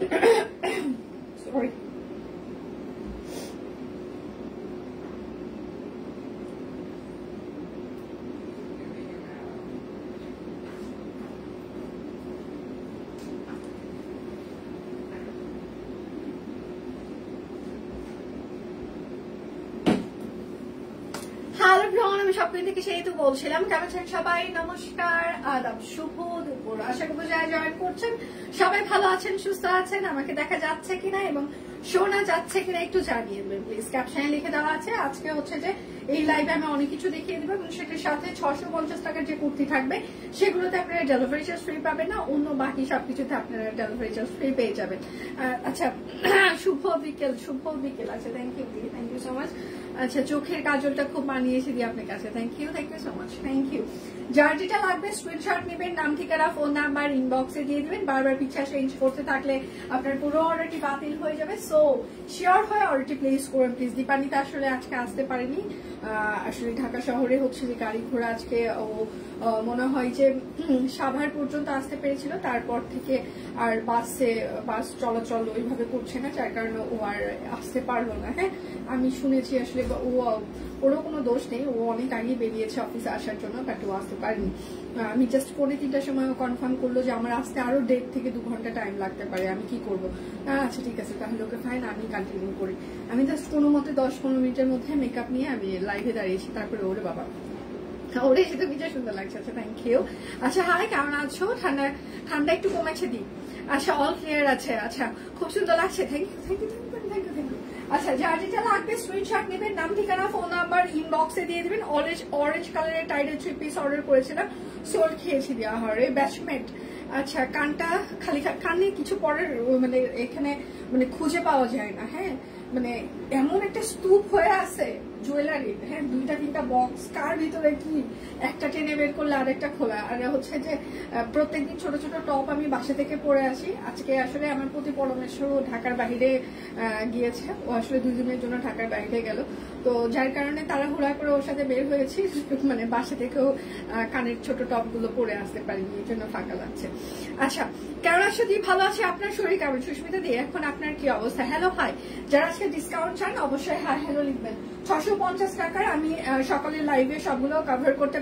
Sorry. আমি সবকিছু থেকে সেই তো বলছিলাম কেমন আছেন সবাই, নমস্কার, আদাব, শুভ দুপুর। আশা করি যারা জয়েন করছেন সবাই ভালো আছেন, সুস্থ আছেন। আমাকে দেখা যাচ্ছে কিনা এবং শোনা যাচ্ছে কিনা একটু জানিয়ে দেবেন প্লিজ। ক্যাপশনে লিখে দেওয়া আছে আজকে হচ্ছে যে এই লাইভে আমি অনেক কিছু দেখিয়ে দেবো এবং সেটার সাথে 650 টাকার যে কুর্তি থাকবে সেগুলোতে আপনারা ডেলিভারি চার্জ ফ্রি পাবেন না, অন্য বাকি সবকিছুতে আপনারা ডেলিভারি চার্জ ফ্রি পেয়ে যাবেন। আচ্ছা, শুভ বিকেল, শুভ বিকেল। আচ্ছা, থ্যাংক ইউ সো মাচ। আচ্ছা, চোখের কাজলটা খুব মানিয়েছে দিয়ে আপনার কাছে, thank you so much, thank you. যার যেটা লাগবে স্ক্রিনশট নেবেন, নাম ঠিকানা ফোন নাম্বার ইনবক্সে দিয়ে দিবেন। বারবার পিছা চেঞ্জ করতে থাকলে আপনার পুরো অর্ডারটি বাতিল হয়ে যাবে। সো শিওর হয়ে অর্ডারটি প্লেস করুন প্লিজ। দীপানিতা আসলে আজকে আসতে পারেনি, আসলে ঢাকা শহরে হচ্ছে যে গাড়ি ঘোড়া আজকে ও মনে হয় যে সাভার পর্যন্ত আসতে পেরেছিল, তারপর থেকে আর বাস চলাচল ওইভাবে করছে না, যার কারণে ও আর আসতে পারলো না। হ্যাঁ, আমি শুনেছি আসলে ওরও কোনো দোষ নেই, ও অনেক আগে বেরিয়েছে অফিসে আসার জন্য, বাট ও আসতে পারেনি। আমি জাস্ট 3:45টার সময় কনফার্ম করলো যে আমার আসতে আরো 1.5 থেকে 2 ঘন্টা টাইম লাগতে পারে, আমি কি করবো। আচ্ছা ঠিক আছে, তাহলে ওকে ফাইন, আমি কন্টিনিউ করি। আমি জাস্ট কোনো মতে 10-15 মিনিটের মধ্যে মেকআপ নিয়ে আমি লাইভে দাঁড়িয়েছি, তারপরে ওরে বাবা ওরে এসে তো নিজে সুন্দর লাগছে। আচ্ছা, থ্যাংক ইউ। আচ্ছা, হাই, কেমন আছো? ঠান্ডা একটু কমেছে দি? আচ্ছা, অল ক্লিয়ার আছে। আচ্ছা, খুব সুন্দর লাগছে, থ্যাংক ইউ। আচ্ছা, যার যেটা লাগবে স্ক্রিনশট নেবেন, নাম ঠিকানা ফোন নাম্বার ইনবক্সে দিয়ে দিবেন। অরেঞ্জ কালারের টাইডের 3 পিস অর্ডার করেছিলাম, সোল খেয়েছি দেওয়া হয় ব্যাচমেট। আচ্ছা, কানটা খালি, কানে কিছু পরের মানে এখানে মানে খুঁজে পাওয়া যায় না। হ্যাঁ, মানে এমন একটা স্তূপ হয়ে আছে জুয়েলারি। হ্যাঁ, 2-3টা বক্স, কার ভিতরে কি একটা টেনে বের করলে আরেকটা খোলা। আর হচ্ছে যে প্রত্যেকদিন ছোট ছোট টপ আমি বাসা থেকে পরে আসি। আজকে আসলে আমার প্রতি পরমেশ্বর ঢাকার বাইরে গিয়েছে, ও আসলে 2 দিনের জন্য ঢাকার বাইরে গেল, তো যার কারণে তাড়াহুড়া করে ওর সাথে বের হয়েছি, মানে বাসা থেকেও কানের ছোট টপ গুলো পরে আসতে পারিনি, এই জন্য ফাঁকা লাগছে। আচ্ছা, কেমন আছো দি? ভালো আছে, আপনার শরীর কেমন? সুস্মিতা দি, এখন আপনার কি অবস্থা? Hello, hi. যারা আজকে ডিসকাউন্ট চান অবশ্যই হাই হ্যালো লিখবেন। 650 টাকার আমি সকালের লাইভে সবগুলো কভার করতে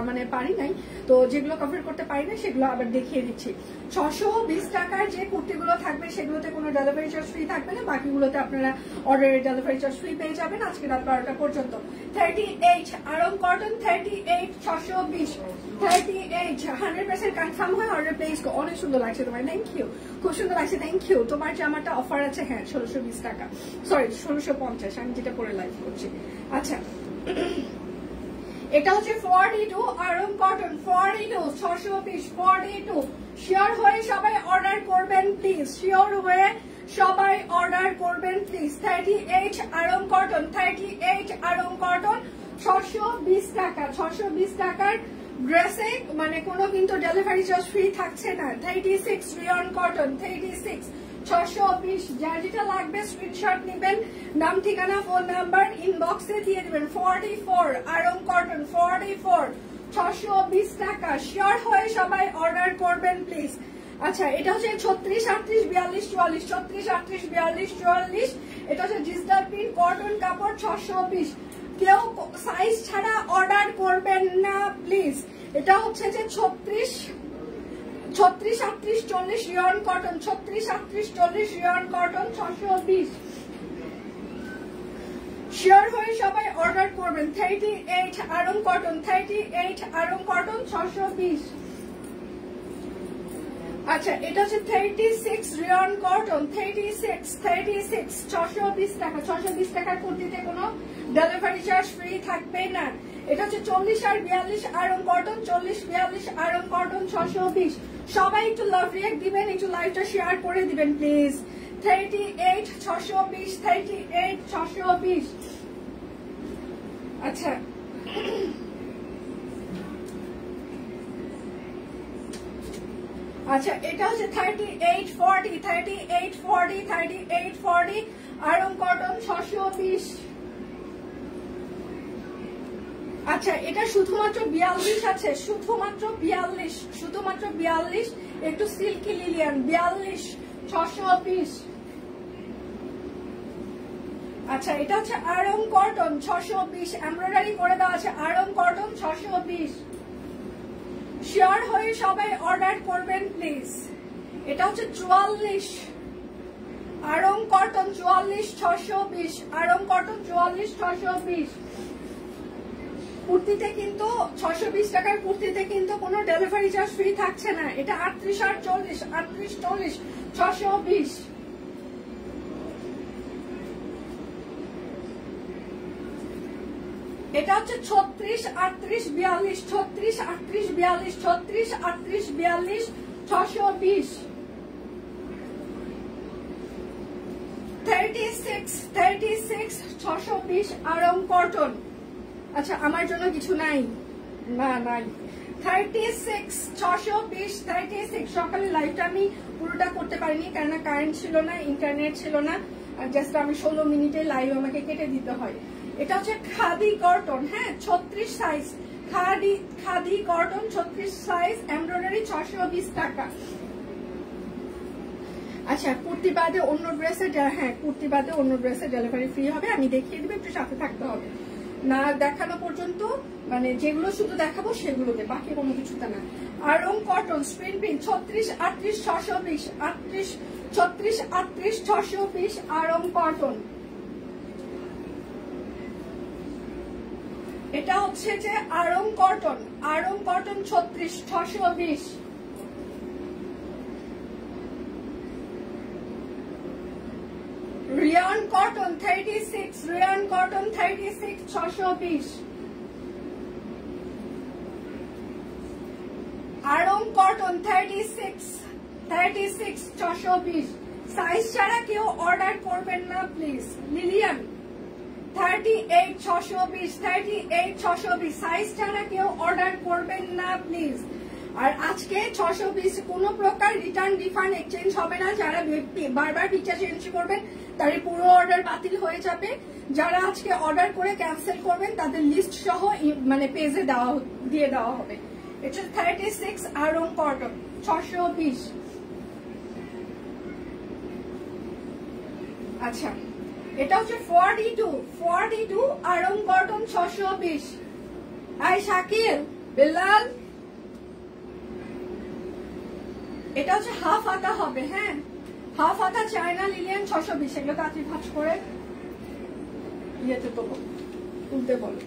মানে পারি নাই, তো যেগুলো কভার করতে পারি না সেগুলো আবার দেখিয়ে দিচ্ছি। 620 টাকার যে কুর্তিগুলো থাকবে সেগুলোতে কোনো ডেলিভারি চার্জ ফ্রি থাকবে না, বাকিগুলোতে আপনারা অর্ডারের ডেলিভারি চার্জ ফ্রি পেয়ে যাবেন আজকে রাত 12টা পর্যন্ত। 38 আরং কটন, 38 620, 38 100% কনফার্ম হয় অর্ডার প্লেস। অনেক সুন্দর লাগছে তোমার, থ্যাংক ইউ, খুব সুন্দর লাগছে, থ্যাংক ইউ। তোমার জামাটা অফার আছে, হ্যাঁ 1620 টাকা, সরি 1650, আমি যেটা পরে লাইভ করছি। আচ্ছা, এটা হচ্ছে 42 আরং কটন, 42 620, 42। শিওর হয়ে সবাই অর্ডার করবেন প্লিজ, শিওর হয়ে সবাই অর্ডার করবেন please. 38 Aarong cotton, 38 Aarong cotton, 620 টাকা। 620 টাকার ড্রেসে মানে কোনো কিন্তু ডেলিভারি চার্জ ফ্রি থাকছে না। 36 রিয়ন কটন, 36 620। যার যেটা লাগবে স্ক্রিনশট নেবেন, নাম ঠিকানা ফোন নাম্বার ইনবক্সে দিয়ে দিবেন। 44 আরং কটন, 44 620 টাকা। শিওর হয়ে সবাই অর্ডার করবেন প্লিজ। আচ্ছা, এটা হচ্ছে 36 38 42 44, 36 38 42 44। এটা হচ্ছে ডিজিটাল প্রিন্ট কটন কাপড়, 620। কেউ সাইজ ছাড়া অর্ডার করবেন না প্লিজ। এটা হচ্ছে যে 36 38 40 রিয়ন কটন, 36 38 40 রিয়ন কটন, 620। শিওর হয়ে সবাই অর্ডার করবেন। 38 আরং কটন, 38 আরং কটন, 620। আচ্ছা, এটা হচ্ছে 36 রিয়ন কটন, 36 620 টাকা। 620 টাকার কুর্তিতে কোনো ডেলিভারি চার্জ ফ্রি থাকবে না। এটা হচ্ছে 40 আর 42 আরং কটন, 40 42 আরং কটন, 620। সবাই একটু লাভ রিঅ্যাক্ট দিবেন, একটু লাইভটা শেয়ার করে দিবেন প্লিজ। 38 620, 38 620। আচ্ছা, আচ্ছা, এটা হচ্ছে 38 40, 38 40, 38 40 আরং কটন, 620। আচ্ছা, এটা শুধুমাত্র 42 আছে, শুধুমাত্র 42, শুধুমাত্র 42। একটু সিল্কি লিলিয়ান, 42 620। আচ্ছা এটা হচ্ছে আরং কটন 620, এমব্রয়ডারি করে দেওয়া আছে আরং কটন 620। শিওর হয়ে সবাই অর্ডার করবেন প্লিজ। এটা হচ্ছে 44 আরং কটন 44 620, আরং কটন 44 620। কুর্তিতে কিন্তু 620 টাকার কুর্তিতে কিন্তু কোনো ডেলিভারি চার্জ ফ্রি থাকছে না। এটা 38 আর 40, 38 40 620। এটা হচ্ছে 36 38 42, 36 38 42, 36 38 42 620। 36 36 620 আরং কটন। আচ্ছা আমার জন্য কিছু নাই, না নাই। 36 620 36। সকালে লাইভটা আমি পুরোটা করতে পারিনি, কেননা কারেন্ট ছিল না, ইন্টারনেট ছিল না, জাস্ট আমি 16 মিনিটে লাইভ আমাকে কেটে দিতে হয়। এটা হচ্ছে খাদি কটন, হ্যাঁ 36 size, khadi cotton 36 size, embroidery 620 টাকা। আচ্ছা কুর্তি বাদে অন্য ড্রেসে, হ্যাঁ কুর্তি বাদে অন্য ড্রেসে ডেলিভারি ফ্রি হবে, আমি দেখিয়ে দেবো, একটু সাথে থাকতে হবে। না দেখানো পর্যন্ত, মানে যেগুলো শুধু দেখাবো সেগুলোতে, বাকি কোনো কিছুতে না। Aarong cotton screen print 36 38 620, 38 36 38 620 Aarong cotton. এটা হচ্ছে যে Aarong cotton 36 620। Rayon cotton 36, rayon cotton 36 620। Aarong cotton 36 620। Size ছাড়া কেউ অর্ডার করবেন না প্লিজ। লিলিয়ান 38 620, 38 620, সাইজ ছাড়া কেউ অর্ডার করবেন না প্লিজ। আর আজকে 620 কোনো প্রকার রিটার্ন রিফান্ড এক্সচেঞ্জ হবে না। যারা বারবার পিকচার চেঞ্জ করবেন তাদের পুরো অর্ডার বাতিল হয়ে যাবে। যারা আজকে অর্ডার করে ক্যান্সেল করবেন তাদের লিস্ট সহ মানে পেজে দিয়ে দেওয়া হবে। এটা 36 আরং কটন 620। আচ্ছা এটা হচ্ছে 42 আরং কটন 620। আই শাকিল বেলাল, এটা হচ্ছে হাফ হাতা হবে, হ্যাঁ হাফ হাতা চায়না লিলিয়ান 620। এগুলো তাড়াতাড়ি ভাঁজ করে ইয়েতে তো তুলতে বলো,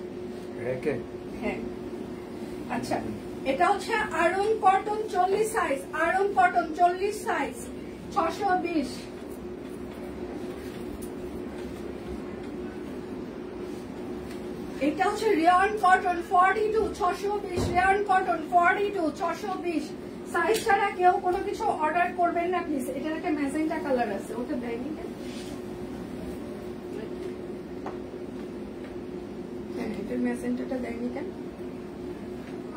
হ্যাঁ। আচ্ছা এটা হচ্ছে Aarong cotton 40 size, Aarong cotton 40 size 620। এটা হচ্ছে rayon cotton 42 620, rayon cotton 42 620। Size ছাড়া কেউ কোনো কিছু অর্ডার করবেন না প্লিজ। এটার একটা ম্যাজেন্টা কালার আছে, ওটা দেয়নি কেন? হ্যাঁ এটার ম্যাজেন্টাটা দেয়নি কেন?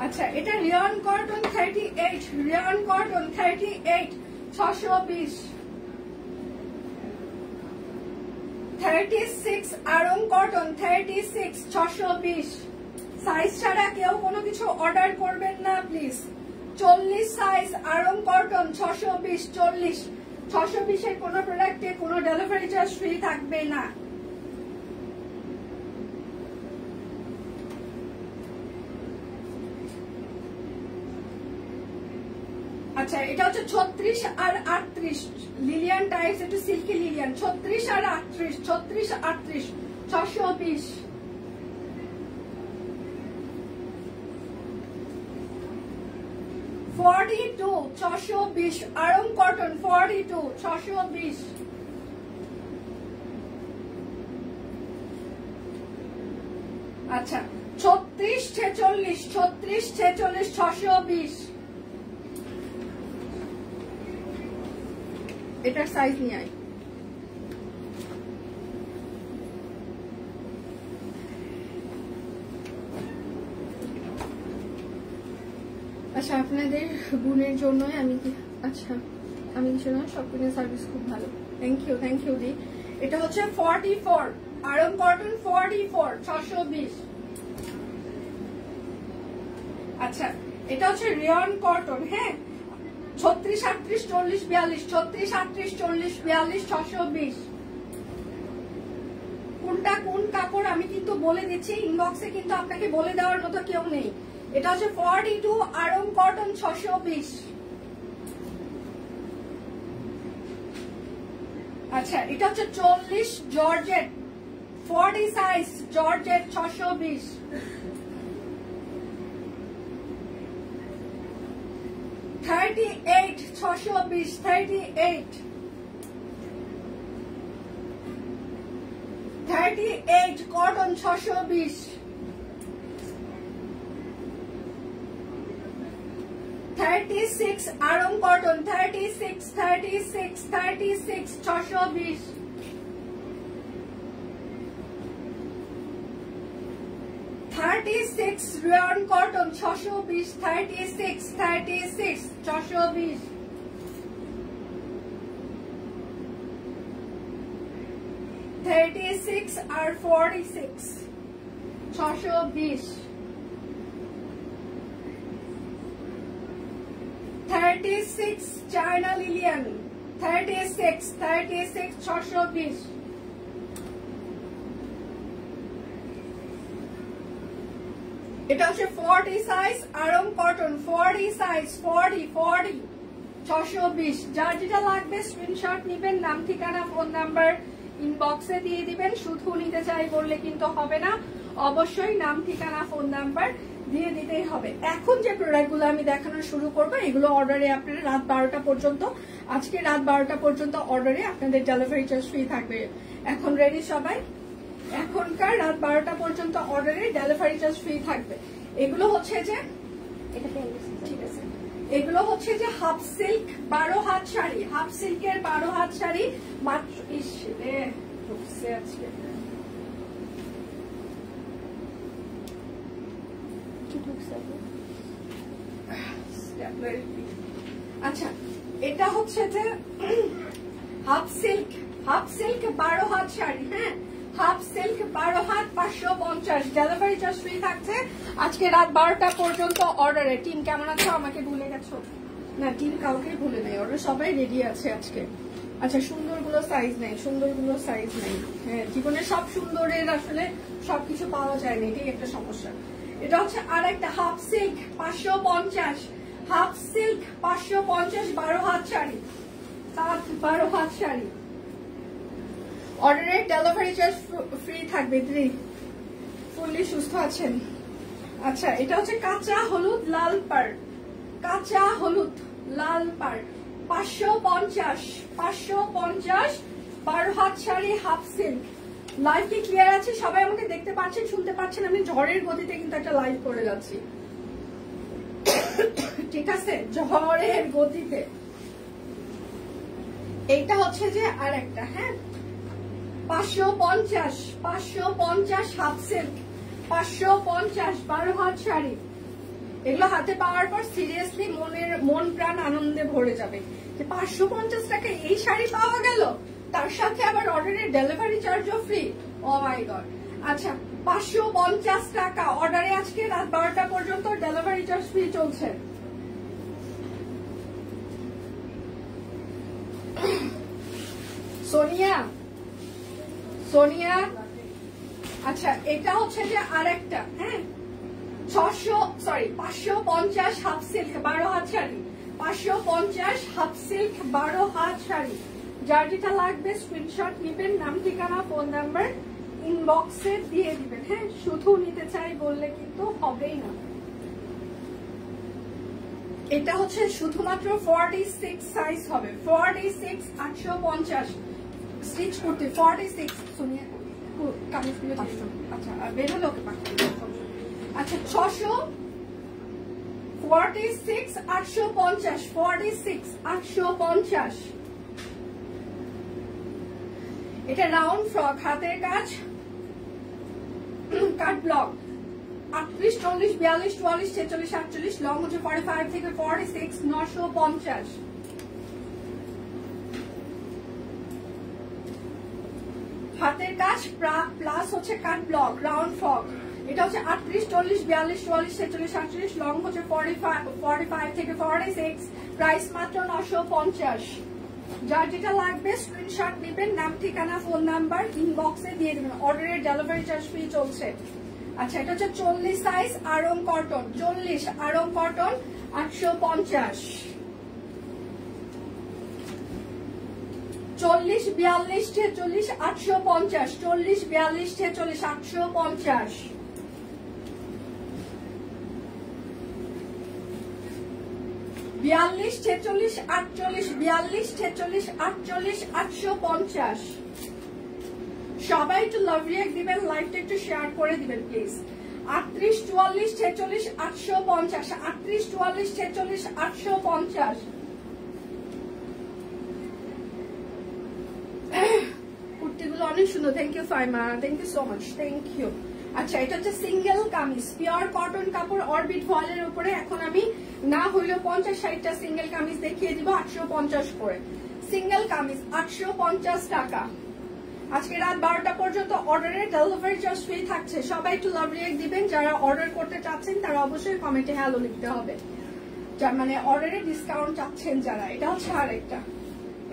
আচ্ছা এটা rayon cotton 38, rayon cotton 38 620। 36 Aarong cotton 36 620। Size ছাড়া কেউ কোনো কিছু অর্ডার করবেন না প্লিজ। 40 সাইজ আরং কটন 620, 40 620 এর কোন প্রোডাক্টে কোনো ডেলিভারি চার্জ ফ্রি থাকবে না। আচ্ছা এটা হচ্ছে 36 আর 38 লিলিয়ান টাইপস, একটু সিল্কি লিলিয়ান 36 আর 38, 36 38 620। $42 620 আরং কটন 42 620। আচ্ছা 36 46 36 46 620। এটার সাইজ নিয়ে আয়। আচ্ছা আপনাদের বোনের জন্যই আমি, আচ্ছা আমি কিছু না, শপিং সার্ভিস খুব ভালো, থ্যাংক ইউ দি। এটা হচ্ছে 44 আরং কটন 44 620। আচ্ছা এটা হচ্ছে রিয়ন কটন, হ্যাঁ 36 38 40 42 36 38 40 42 620। কোনটা কোন কাপড় আমি কিন্তু বলে দিচ্ছি, ইনবক্সে কিন্তু আপনাকে বলে দেওয়ার মতো কেউ নেই। এটা হচ্ছে 42 আরং কটন 620। আচ্ছা এটা হচ্ছে 40 georgette 40 size georgette 620। 38 620 38 38 cotton 620। 36 Aarong cotton 36 36 36 620। 36 rayon cotton 620 36 36 620। 36 আর 46 620। 36 চায়না লিলিয়ান 36 36 620। এটা হচ্ছে 40 সাইজ আরং কটন 40 সাইজ 40 40 620। যার যেটা লাগবে স্ক্রিনশট নেবেন, নাম ঠিকানা ফোন নাম্বার ইনবক্সে দিয়ে দিবেন। শুধু নিতে চাই বললে কিন্তু হবে না, অবশ্যই নাম ঠিকানা ফোন নাম্বার দিয়ে দিতেই হবে। এখন যে প্রোডাক্টগুলো আমি দেখানো শুরু করবো এগুলো অর্ডারে আপনারা রাত 12টা পর্যন্ত, আজকে রাত 12টা পর্যন্ত অর্ডারে আপনাদের ডেলিভারি চার্জ ফ্রি থাকবে। এখন রেডি সবাই? এখনকার রাত 12টা পর্যন্ত অর্ডারে ডেলিভারি চার্জ ফ্রি থাকবে। এগুলো হচ্ছে যে ঠিক আছে, এগুলো হচ্ছে যে হাফ সিল্ক 12 হাত শাড়ি, হাফ সিল্কের 12 হাত শাড়ি মাত্র আজকে আচ্ছা এটা হচ্ছে যে হাফ সিল্ক 12 হাত শাড়ি। হ্যাঁ হাফ সিল্ক 12 হাত 550, ডেলিভারি চার্জ ফ্রি থাকছে আজকে রাত 12টা পর্যন্ত অর্ডারে। টিম কেমন আছো? আমাকে ভুলে গেছো? না টিম কাউকে ভুলে নেই, ওরা সবাই রেডি আছে আজকে। আচ্ছা সুন্দরগুলো সাইজ নেই, সুন্দরগুলো সাইজ নেই। হ্যাঁ জীবনে সব সুন্দরের আসলে সবকিছু পাওয়া যায় না, এটাই একটা সমস্যা। এটা হচ্ছে আর একটা হাফ সিল্ক 550, হাফ সিল্ক 550 12 হাত শাড়ি, 12 হাত শাড়ি। অর্ডারের ডেলিভারি চার্জ ফ্রি থাকবে। ফুললি সুস্থ আছেন? আচ্ছা এটা হচ্ছে কাঁচা হলুদ লাল পাড়, কাঁচা হলুদ লাল পাড় 550 12 হাত শাড়ি হাফ সিল্ক। লাইভ কি ক্লিয়ার আছে? সবাই আমাকে দেখতে পাচ্ছেন, শুনতে পাচ্ছেন? আমি ঝড়ের গতিতে কিন্তু একটা লাইভ করে যাচ্ছি, ঠিক আছে? ঝড়ের গতিতে। এইটা হচ্ছে যে আর একটা, হ্যাঁ 550 হাফ সিল্ক 550 12 হাত শাড়ি। এগুলো হাতে পাওয়ার পর সিরিয়াসলি মন প্রাণ আনন্দে ভরে যাবে যে 550 টাকা এই শাড়ি পাওয়া গেল, তার সাথে আবার অর্ডারের ডেলিভারি চার্জও ফ্রি। ও মাই গড। আচ্ছা 550 টাকা অর্ডারে আজকে রাত 12টা পর্যন্ত ডেলিভারি চার্জ ফ্রি চলছে। সোনিয়া আচ্ছা এটা হচ্ছে যে আর একটা, হ্যাঁ 550 হাফ সিল্ক 12 হাত শাড়ি, 550 হাফ সিল্ক 12 হাত শাড়ি। যার যেটা লাগবে স্ক্রিনশট নেবেন, নাম ঠিকানা ফোন নাম্বার ইনবক্সে দিয়ে দিবেন। হ্যাঁ শুধু নিতে চাই বললে কিন্তু হবেই না। এটা হচ্ছে শুধুমাত্র 46 সাইজ হবে, 46 850 স্টিচ করতে 46। সোনিয়া কামিজগুলো আচ্ছা বের হলো ওকে পাঠিয়ে। আচ্ছা 46 850 46 850। এটা রাউন্ড ফ্রক, হাতের কাজ, কাট ব্লক 38 40 42 44 46 48, লং হচ্ছে 45 থেকে 46 950। হাতের কাজ প্লাস হচ্ছে কাট ব্লক রাউন্ড ফ্রক। এটা হচ্ছে 38 40 42 44 46 48, লং হচ্ছে 45 থেকে 46 প্রাইস মাত্র 950। যার যেটা লাগবে স্ক্রিনশট নেবেন, নাম ঠিকানা ফোন নাম্বার ইনবক্সে দিয়ে দেবেন। অর্ডারের ডেলিভারি চার্জ ফ্রি চলছে। আচ্ছা, এটা হচ্ছে 40 size Aarong cotton, 40 Aarong cotton 850। 40 42 46 850, 40 42 46 850। 42 46 48, 42 46 48 850। সবাই একটু লাভ রিঅ্যাক্ট দিবেন, লাইভটা একটু শেয়ার করে দিবেন প্লিজ। 38 44 46 850, 38 44 46 850। কুর্তিগুলো অনেক সুন্দর। Thank you Faima, thank you so much, thank you. আচ্ছা, এটা হচ্ছে সিঙ্গেল কামিজ, পিওর কটন কাপড় অরবিট ফয়েলের উপরে। এখন আমি না হইলেও 50-60টা সিঙ্গেল কামিজ দেখিয়ে দিব 850 করে। সিঙ্গেল কামিজ 850 টাকা। আজকে রাত 12টা পর্যন্ত অর্ডারের ডেলিভারি চার্জ ফ্রি থাকছে। সবাই একটু লাভ রিঅ্যাক্ট দিবেন। যারা অর্ডার করতে চাচ্ছেন তারা অবশ্যই কমেন্টে হ্যালো লিখতে হবে, যার মানে অর্ডারে ডিসকাউন্ট চাচ্ছেন যারা। এটা হচ্ছে আরেকটা,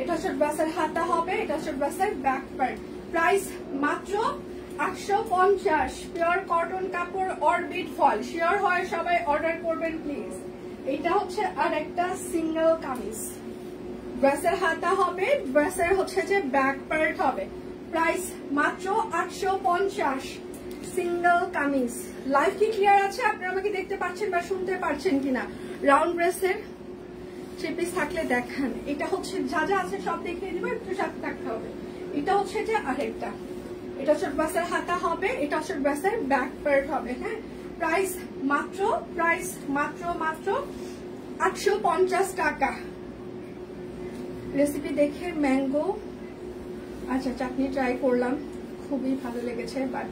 এটা হচ্ছে ড্রেসের হাতা হবে, এটা হচ্ছে ড্রেসের ব্যাক পার্ট। প্রাইস মাত্র 850। পিওর কটন কাপড় অরবিট ফল। শিওর হয় সবাই অর্ডার করবেন প্লিজ। এটা হচ্ছে আর একটা সিঙ্গেল কামিজ, ড্রেসের হাতা হবে, ড্রেসের হচ্ছে যে ব্যাক পার্ট হবে। প্রাইস মাত্র 850। সিঙ্গেল কামিজ। লাইভ কি ক্লিয়ার আছে? আপনারা আমাকে দেখতে পাচ্ছেন বা শুনতে পাচ্ছেন কিনা? রাউন্ড ড্রেসের 3 পিস থাকলে দেখান। এটা হচ্ছে যা যা আছে সব দেখিয়ে দিব, একটু সাথে থাকতে হবে। এটা হচ্ছে যে আরেকটা, এটা হচ্ছে ড্রেসের হাতা হবে, এটা হচ্ছে ড্রেসের ব্যাক পার্ট হবে। হ্যাঁ, প্রাইস মাত্র 850 টাকা। রেসিপি দেখে ম্যাঙ্গো, আচ্ছা চাটনি ট্রাই করলাম, খুবই ভালো লেগেছে, বাট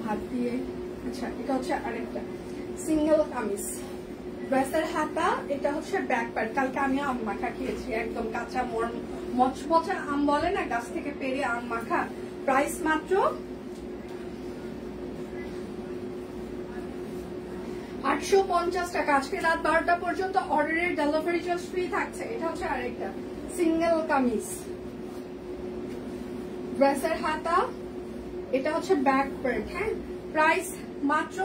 ভাত দিয়ে। আচ্ছা, এটা হচ্ছে আরেকটা সিঙ্গেল কামিজ, ড্রেসের হাতা, এটা হচ্ছে ব্যাক পার্ট। কালকে আমি আম মাখা খেয়েছি, একদম কাঁচা মচমচা আম বলে না, গাছ থেকে পেরে আম মাখা। প্রাইস মাত্র 850 টাকা। আজকে রাত 12টা পর্যন্ত অর্ডারের ডেলিভারি চার্জ ফ্রি থাকছে। এটা হচ্ছে আরেকটা সিঙ্গেল কামিজ, ড্রেসের হাতা, এটা হচ্ছে ব্যাক পার্ট। হ্যাঁ, প্রাইস মাত্র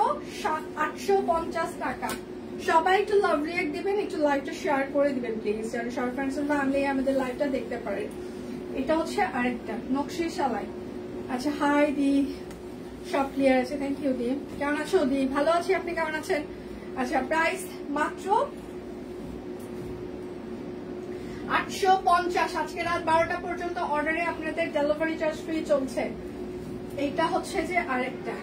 850 টাকা। সবাই একটু লাভ রিঅ্যাক্ট দিবেন, একটু লাইভটা শেয়ার করে দিবেন প্লিজ, যারা শর্ট ফ্রেন্ডস এন্ড ফ্যামিলি আমাদের লাইভটা দেখতে পারে। এটা হচ্ছে আরেকটা নকশি সেলাই। আচ্ছা, হাই দি, সব ক্লিয়ার আছে, থ্যাংক ইউ দি। কেমন আছো দি? ভালো আছি, আপনি কেমন আছেন? আচ্ছা, প্রাইস মাত্র 850। আজকে রাত 12টা পর্যন্ত অর্ডারে আপনাদের ডেলিভারি চার্জ ফ্রি চলছে। এইটা হচ্ছে যে আরেকটা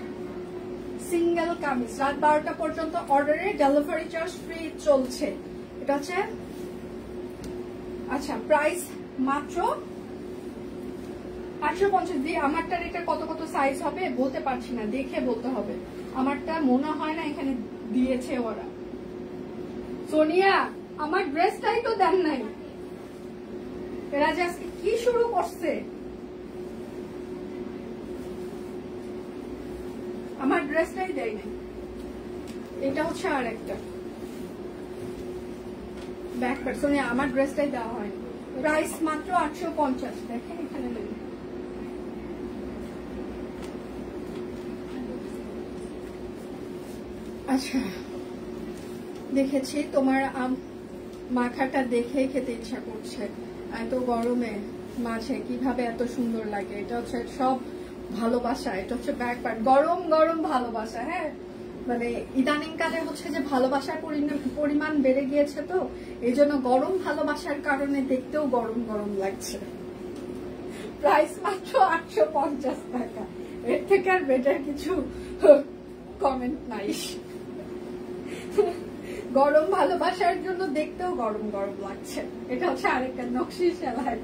সিঙ্গেল কামিজ, রাত 12টা পর্যন্ত অর্ডারে ডেলিভারি চার্জ ফ্রি চলছে। এটা হচ্ছে আচ্ছা, প্রাইস মাত্র 850 দিয়ে। আমারটার এটা কত কত সাইজ হবে বলতে পারছি না, দেখে বলতে হবে। আমারটা মনে হয় না এখানে দিয়েছে ওরা। সোনিয়া, আমার ড্রেসটাই তো দেন নাই। এরা যে আজকে কি শুরু করছে, আমার ড্রেসটাই দেয় নাই। এটা হচ্ছে আর একটা ব্যাক পার্ট। সোনিয়া, আমার ড্রেসটাই দেওয়া হয়নি। প্রাইস মাত্র 850। দেখেন এখানে নেই। আচ্ছা, দেখেছি তোমার মাখাটা দেখে খেতে ইচ্ছা করছে। এত গরমে মাঝে কিভাবে এত সুন্দর লাগে। এটা হচ্ছে সব ভালোবাসা, এটা হচ্ছে ব্যাক পার্ট, গরম গরম ভালোবাসা। হ্যাঁ, মানে ইদানিং কালে হচ্ছে যে ভালোবাসার পরিমাণ বেড়ে গিয়েছে, তো এই জন্য গরম ভালোবাসার কারণে দেখতেও গরম গরম লাগছে। প্রাইস মাত্র 850 টাকা। এর থেকে আর বেটার কিছু কমেন্ট নাই। গরম ভালোবাসার জন্য দেখতেও গরম গরম লাগছে। এটা হচ্ছে আরেকটা নকশি সেলাই।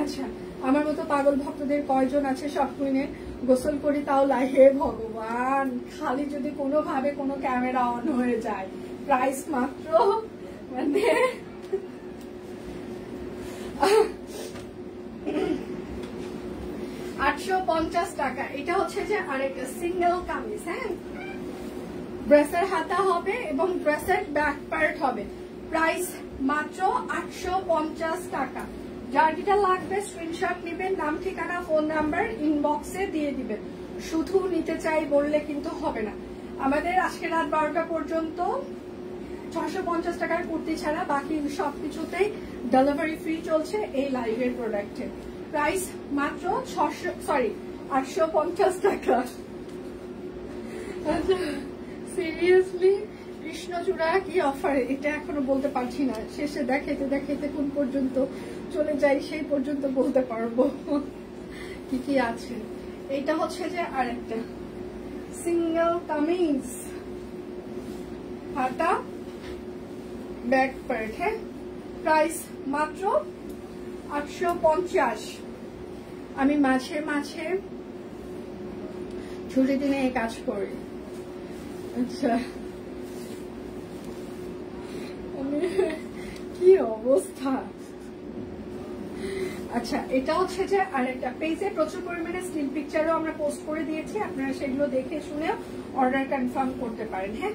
আচ্ছা, আমার মতো পাগল ভক্তদের কয়জন আছে সব কুইনে? গোসল করি তাও হে ভগবান, খালি যদি কোনোভাবে কোনো ক্যামেরা অন হয়ে যায়। প্রাইস মাত্র মানে 850 টাকা। এটা হচ্ছে যে আরেকটা সিঙ্গেল কামিজ। হ্যাঁ, ড্রেসের হাতা হবে এবং ড্রেসের ব্যাক পার্ট হবে। প্রাইস মাত্র 850 টাকা। যার যেটা লাগবে স্ক্রিনশট নেবেন, নাম ঠিকানা ফোন নাম্বার ইনবক্সে দিয়ে দিবেন। শুধু নিতে চাই বললে কিন্তু হবে না। আমাদের আজকে রাত 12টা পর্যন্ত 650 টাকার কুর্তি ছাড়া বাকি সবকিছুতেই ডেলিভারি ফ্রি চলছে এই লাইভের প্রোডাক্টে। প্রাইস মাত্র 850 টাকা। সিরিয়াসলি কৃষ্ণচূড়া কি অফারে, এটা এখনো বলতে পারছি না। শেষে দেখাইতে দেখাইতে কোন পর্যন্ত চলে যাই সেই পর্যন্ত বলতে পারবো কি কি আছে। এটা হচ্ছে যে আরেকটা সিঙ্গেল কামিজ, হাতা ব্যাক পার্ট। হ্যাঁ, প্রাইস মাত্র 850। আমি মাঝে মাঝে ছুটি দিনে এই কাজ করি। আচ্ছা, কি অবস্থা। আচ্ছা, এটা হচ্ছে যে আরেকটা পেজে প্রচুর পরিমাণে স্টিল পিকচারও আমরা পোস্ট করে দিয়েছি, আপনারা সেগুলো দেখে শুনে অর্ডার কনফার্ম করতে পারেন। হ্যাঁ,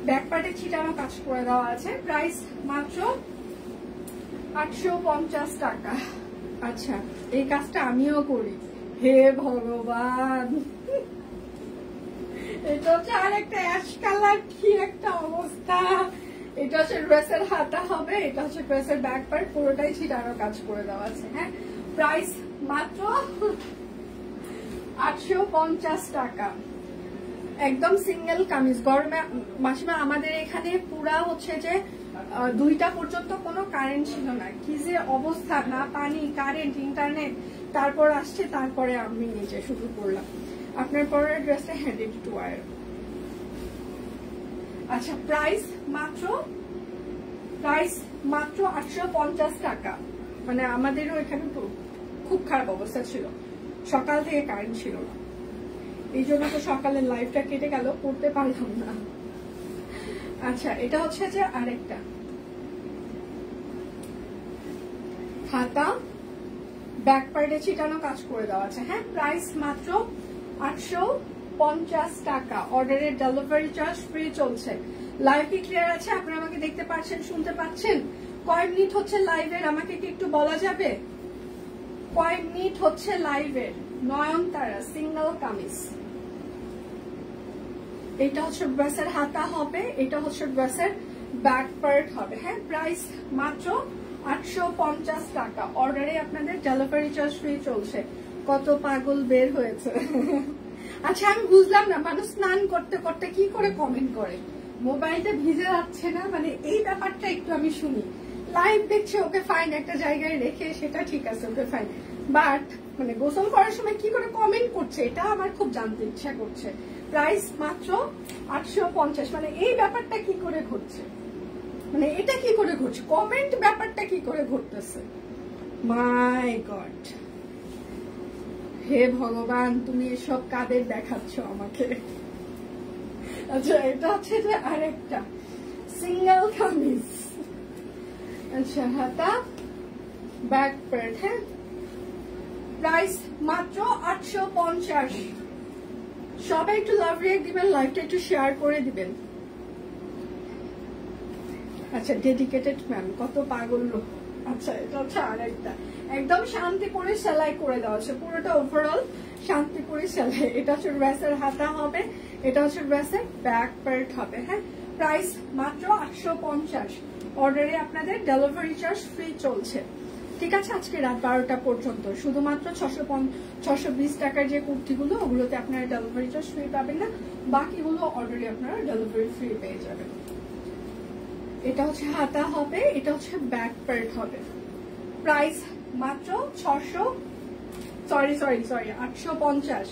ব্যাক পার্টে ছিটানো কাজ করে দেওয়া আছে। প্রাইস মাত্র 850 টাকা। আচ্ছা, এই কাজটা আমিও করি। হে ভগবান, এটা হচ্ছে আরেকটা অ্যাশ কালার, কি একটা অবস্থা। এটা হচ্ছে ড্রেসের হাতা হবে, এটা হচ্ছে ড্রেসের ব্যাক পার্ট, পুরোটাই ছিটানো কাজ করে দেওয়া আছে। হ্যাঁ, প্রাইস মাত্র 850 টাকা। একদম সিঙ্গেল কামিজ। গরমে মাসিমা আমাদের এখানে পুরা হচ্ছে যে 2টা পর্যন্ত কোনো কারেন্ট ছিল না, কি যে অবস্থা, না পানি, কারেন্ট, ইন্টারনেট, তারপর আসছে, তারপরে আমি নিজে শুরু করলাম। আপনার পরের ড্রেসটা রেডি টু ওয়্যার। আচ্ছা, প্রাইস মাত্র 850 টাকা। মানে আমাদেরও এখানে খুব খারাপ অবস্থা ছিল, সকাল থেকে কারেন্ট ছিল না, এই জন্য তো সকালের লাইফটা কেটে গেল, করতে পারলাম না। আচ্ছা, এটা হচ্ছে যে আরেকটা হাতা ব্যাক পার্টে ছিটানো কাজ করে দেওয়া আছে। হ্যাঁ, প্রাইস মাত্র 850 টাকা। অর্ডারের ডেলিভারি চার্জ ফ্রি চলছে। লাইভ কি ক্লিয়ার আছে? আপনারা আমাকে দেখতে পাচ্ছেন, শুনতে পাচ্ছেন? কয় মিনিট হচ্ছে লাইভের আমাকে কি একটু বলা যাবে? কয় মিনিট হচ্ছে লাইভের? নয়নতারা সিঙ্গেল কামিজ। এটা হচ্ছে ড্রেসের হাতা হবে, এটা হচ্ছে ড্রেসের ব্যাক পার্ট হবে। হ্যাঁ, প্রাইস মাত্র 850 টাকা। অর্ডারে আপনাদের ডেলিভারি চার্জ ফ্রি চলছে। কত পাগল বের হয়েছে। আচ্ছা, আমি বুঝলাম না, মানুষ স্নান করতে করতে কি করে কমেন্ট করে, মোবাইলটা ভিজে যাচ্ছে না, মানে এই ব্যাপারটা একটু আমি শুনি। লাইভ দেখছে, ওকে ফাইন, একটা জায়গায় রেখে সেটা ঠিক আছে, ওকে ফাইন, বাট মানে গোসল করার সময় কি করে কমেন্ট করছে, এটা আমার খুব জানতে ইচ্ছা করছে। প্রাইস মাত্র 850। মানে এই ব্যাপারটা কি করে ঘটছে, মানে এটা কি করে ঘটছে, কমেন্ট ব্যাপারটা কি করে ঘটতেছে, মাই গড। হে ভগবান, তুমি এসব কাদের দেখাচ্ছ আমাকে। আচ্ছা, এটা হচ্ছে যে আরেকটা সিঙ্গেল কামিজ। আচ্ছা, হাতা ব্যাক পার্ট। হ্যাঁ, প্রাইস মাত্র 850। সবাই একটু লাভ রিয়েক্ট দিবেন, লাইভটা একটু শেয়ার করে দিবেন। আচ্ছা, ডেডিকেটেড ম্যাম, কত পাগল লোক। আচ্ছা, এটা হচ্ছে আরেকটা একদম শান্তি করে সেলাই করে দেওয়া আছে, পুরোটা ওভারঅল শান্তি করে সেলাই। এটা হচ্ছে ড্রেসের হাতা হবে, এটা হচ্ছে ড্রেসের ব্যাক পার্ট হবে। হ্যাঁ, প্রাইস মাত্র 850। অর্ডারে আপনাদের ডেলিভারি চার্জ ফ্রি চলছে। ঠিক আছে, আজকে রাত 12টা পর্যন্ত শুধুমাত্র 620 টাকার যে কুর্তিগুলো, ওগুলোতে আপনারা ডেলিভারি চার্জ ফ্রি পাবেন না, বাকিগুলো অর্ডারে আপনারা ডেলিভারি ফ্রি পেয়ে যাবেন। এটা হচ্ছে হাতা হবে, এটা হচ্ছে ব্যাক পার্ট হবে। প্রাইস মাত্র 850।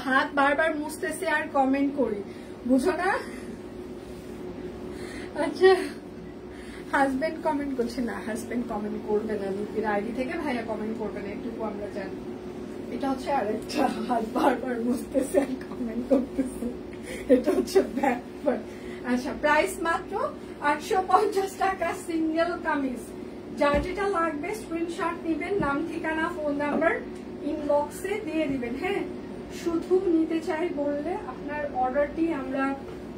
হাত বারবার মুছতেছে আর কমেন্ট করি, বুঝো না? আচ্ছা, হাজবেন্ড কমেন্ট করছে না, হাজবেন্ড কমেন্ট করবে না, লিপির আইডি থেকে ভাইয়া কমেন্ট করবে না, এটুকু আমরা জানি। এটা হচ্ছে আরেকটা হাত বারবার মুছতেছে আর কমেন্ট করতেছে, এটা হচ্ছে ব্যাক পার্ট। আচ্ছা, প্রাইস মাত্র 850 টাকা সিঙ্গেল কামিজ। যার যেটা লাগবে স্ক্রিনশট নিবেন, নাম ঠিকানা ফোন নাম্বার ইনবক্সে দিয়ে দিবেন। হ্যাঁ, শুধু নিতে চাই বললে আপনার অর্ডারটি আমরা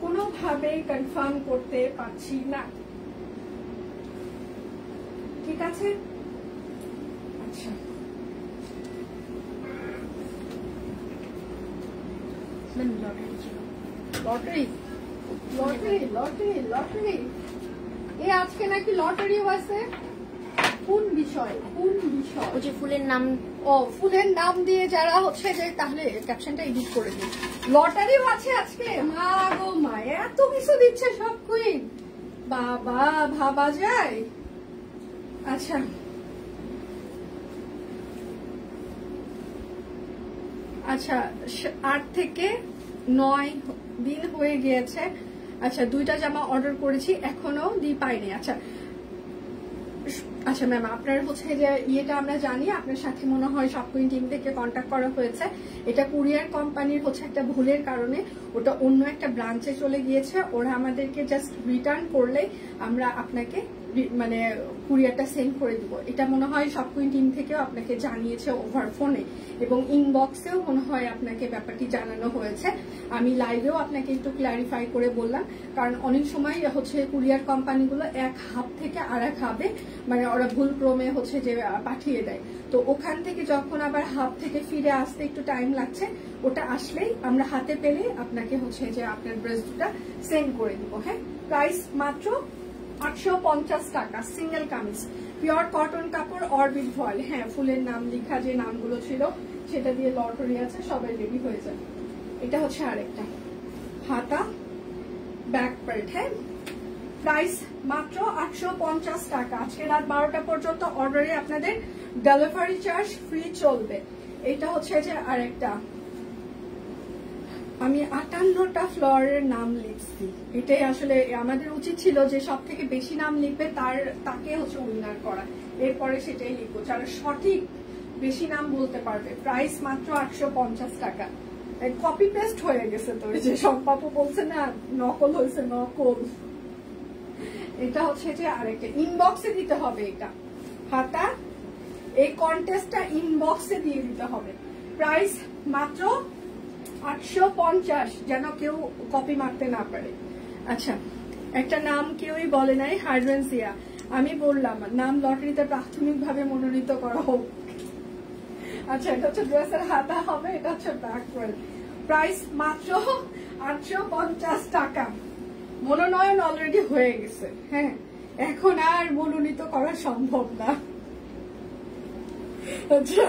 কোনোভাবে কনফার্ম করতে পারছি না। ঠিক আছে, আচ্ছা লটারি লটারি লটারি লটারি এই আজকে নাকি লটারিও আছে। কোন বিষয় কোন বিষয়? ওই যে ফুলের নাম, ও ফুলের নাম দিয়ে যারা হচ্ছে যে, তাহলে ক্যাপশনটা এডিট করে দিই। লটারিও আছে আজকে, মা গো মা, এত কিছু দিচ্ছে সব কুইন, বাবা ভাবা যায়। আচ্ছা আচ্ছা 8 থেকে 9 দিন হয়ে গিয়েছে। আচ্ছা 2টা জামা অর্ডার করেছি, এখনো পাইনি। আচ্ছা আচ্ছা ম্যাম, আপনার হচ্ছে যে ইয়েটা আমরা জানি, আপনার সাথে মনে হয় শপকুইন টিম থেকে কন্ট্যাক্ট করা হয়েছে। এটা কুরিয়ার কোম্পানির হচ্ছে একটা ভুলের কারণে ওটা অন্য একটা ব্রাঞ্চে চলে গিয়েছে। ওরা আমাদেরকে জাস্ট রিটার্ন করলেই আমরা আপনাকে মানে কুরিয়ারটা সেন্ড করে দিব। এটা মনে হয় শপকুইন টিম থেকেও আপনাকে জানিয়েছে ওভার ফোনে, এবং ইনবক্সেও মনে হয় আপনাকে ব্যাপারটি জানানো হয়েছে। আমি লাইভেও আপনাকে একটু ক্লারিফাই করে বললাম, কারণ অনেক সময় হচ্ছে কুরিয়ার কোম্পানিগুলো এক হাব থেকে আর এক হাবে মানে ওরা ভুল ক্রমে হচ্ছে যে পাঠিয়ে দেয়। তো ওখান থেকে যখন আবার হাব থেকে ফিরে আসতে একটু টাইম লাগছে, ওটা আসলেই আমরা হাতে পেলে আপনাকে হচ্ছে যে আপনার ড্রেস দুটা সেন্ড করে দিব। হ্যাঁ, প্রাইস মাত্র 850 টাকা, সিঙ্গেল কামিজ, পিওর কটন কাপড়, অরবিট ভয়েল। হ্যাঁ, ফুলের নাম লেখা যে নামগুলো ছিল সেটা দিয়ে লটারি আছে, সবাই রেডি হয়ে যাবে। এটা হচ্ছে আরেকটা হাতা, ব্যাক পার্ট। হ্যাঁ, প্রাইস মাত্র 850 টাকা। আজকে রাত 12টা পর্যন্ত অর্ডারে আপনাদের ডেলিভারি চার্জ ফ্রি চলবে। এটা হচ্ছে যে আরেকটা, আমি 58টা ফ্লোরের নাম লিখছি। এটাই আসলে আমাদের উচিত ছিল যে সব থেকে বেশি নাম লিখবে তাকে হচ্ছে উইনার করা, এরপরে সেটাই লিখবো যারা সঠিক বেশি নাম বলতে পারবে। প্রাইস মাত্র 850 টাকা। কপি পেস্ট হয়ে গেছে তো, এই যে সম্পাপু বলছে না নকল হয়েছে, নকল। এটা হচ্ছে যে আরেকটা, ইনবক্সে দিতে হবে। এটা হাতা, এই কন্টেস্টটা ইনবক্সে দিয়ে দিতে হবে। প্রাইস মাত্র 850, যেন কেউ কপি মারতে না পারে। আচ্ছা, একটা নাম কেউই বলে নাই, হাইড্রেন্সিয়া। আমি বললাম নাম লটারিতে প্রাথমিকভাবে মনোনীত করা হোক। আচ্ছা, এটা হচ্ছে ড্রেসের হাতা হবে, এটা হচ্ছে ব্যাক পার্ট। প্রাইস মাত্র 850 টাকা। মনোনয়ন অলরেডি হয়ে গেছে। হ্যাঁ, এখন আর মনোনীত করা সম্ভব না। আচ্ছা,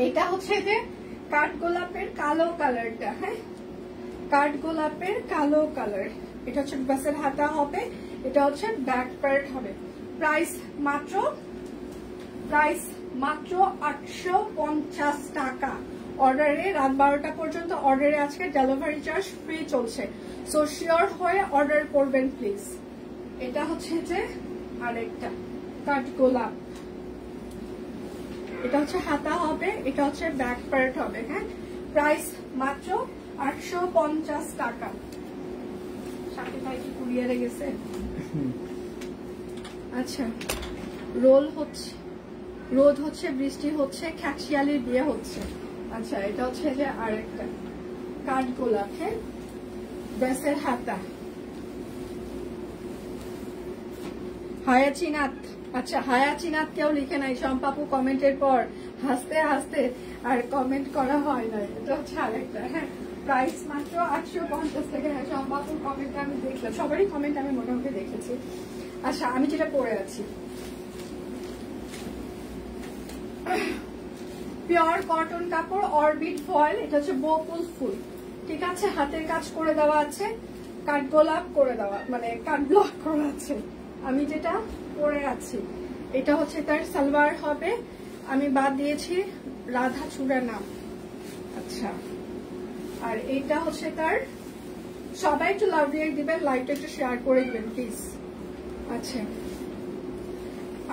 এটা হচ্ছে যে কাঠগোলাপের কালো কালারটা। হ্যাঁ, কাঠগোলাপের কালো কালার। এটা হচ্ছে ড্রেসের হাতা হবে, এটা হচ্ছে ব্যাক পার্ট হবে। প্রাইস মাত্র 850 টাকা। অর্ডারে রাত 12টা পর্যন্ত অর্ডারে আজকে ডেলিভারি চার্জ ফ্রি চলছে। সো শিওর হয়ে অর্ডার করবেন প্লিজ। এটা হচ্ছে যে আরেকটা কাঠগোলাপ, এটা হচ্ছে হাতা হবে, এটা হচ্ছে ব্যাক পার্ট হবে। হ্যাঁ, প্রাইস মাত্র 850 টাকা। সাথে ভাই কি কুরিয়ারে গেছে? আচ্ছা, রোদ হচ্ছে, বৃষ্টি হচ্ছে, খ্যাকশিয়ালির বিয়ে হচ্ছে। আচ্ছা, এটা হচ্ছে যে আরেকটা কাঠগোলাপ। হ্যাঁ, ড্রেসের হাতা, হায়াচিনাথ। আচ্ছা, হায়াচিনাথ কেউ লিখে নাই, সম্পাপু কমেন্টের পর হাসতে হাসতে আর কমেন্ট করা হয় নাই। এটা হচ্ছে আরেকটা। হ্যাঁ, প্রাইস মাত্র 850 টাকা। হ্যাঁ, সম্পাপুর কমেন্ট আমি দেখলাম, সবারই কমেন্ট আমি মোটামুটি দেখেছি। আচ্ছা, আমি যেটা পরে আছি পিওর কটন কাপড়, অরবিট ফয়েল। এটা হচ্ছে বকুল ফুল, ঠিক আছে, হাতের কাজ করে দেওয়া আছে, কাঠগোলাপ করে দেওয়া, মানে কাঠব্লক করা আছে। আমি যেটা পরে আছি এটা হচ্ছে তার সালোয়ার হবে, আমি বাদ দিয়েছি রাধা চূড়া নাম। আচ্ছা, আর এটা হচ্ছে তার, সবাই একটু লাভ রিয়েক্ট দিবেন, লাইভটা একটু শেয়ার করে দিবেন প্লিজ। আচ্ছা,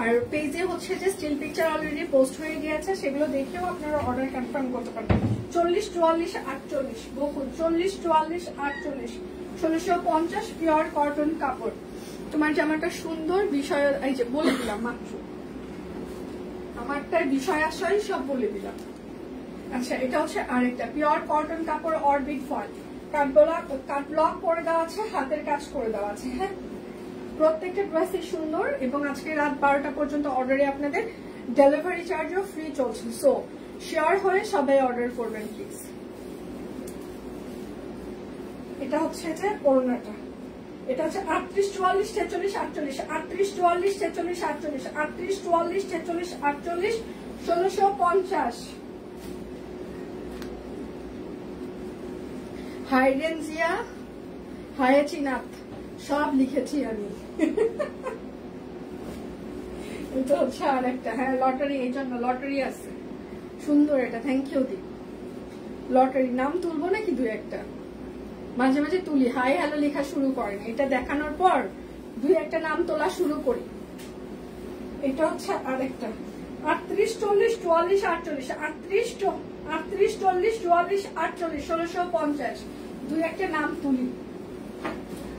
আর পেজে হচ্ছে যে স্টিল পিকচার অলরেডি পোস্ট হয়ে গিয়েছে, সেগুলো দেখেও আপনারা অর্ডার কনফার্ম করতে পারবেন। 40, 44, 48 বকুল, 40, 44, 48, 1650 পিওর কটন কাপড়। তোমার জামাটা সুন্দর, বিষয় এই যে বলে দিলাম মাত্র, আমারটার বিষয় আশয় সব বলে দিলাম। আচ্ছা, এটা হচ্ছে আরেকটা পিওর কটন কাপড়, অরবিট ফয়েল। কাট ব্লক করে দেওয়া আছে, হাতের কাজ করে দেওয়া আছে। হ্যাঁ, প্রত্যেকটা ড্রেসই সুন্দর এবং আজকে রাত 12টা পর্যন্ত অর্ডারে আপনাদের ডেলিভারি চার্জও ফ্রি চলছে। সো শেয়ার হয়ে সবাই অর্ডার করবেন প্লিজ। এটা হচ্ছে যে ওড়নাটা, এটা হচ্ছে 38, 44, 46, 48, 38, 44, 46, 48, 38, 44, 46, 48, 1650। হাইডেনজিয়া, হায়াচিনাথ সব লিখেছি আমি। এটা হচ্ছে আর একটা, হ্যাঁ লটারি, এই জন্য লটারি আছে, সুন্দর এটা, থ্যাংক ইউ দি। লটারি নাম তুলবো নাকি দুই একটা, মাঝে মাঝে তুলি, হাই হ্যালো লেখা শুরু করেন, এটা দেখানোর পর দুই একটা নাম তোলা শুরু করি। এটা হচ্ছে আরেকটা 38, 40, 44, 48, 38, 40, 44, 48, 1650। দুই একটা নাম তুলি,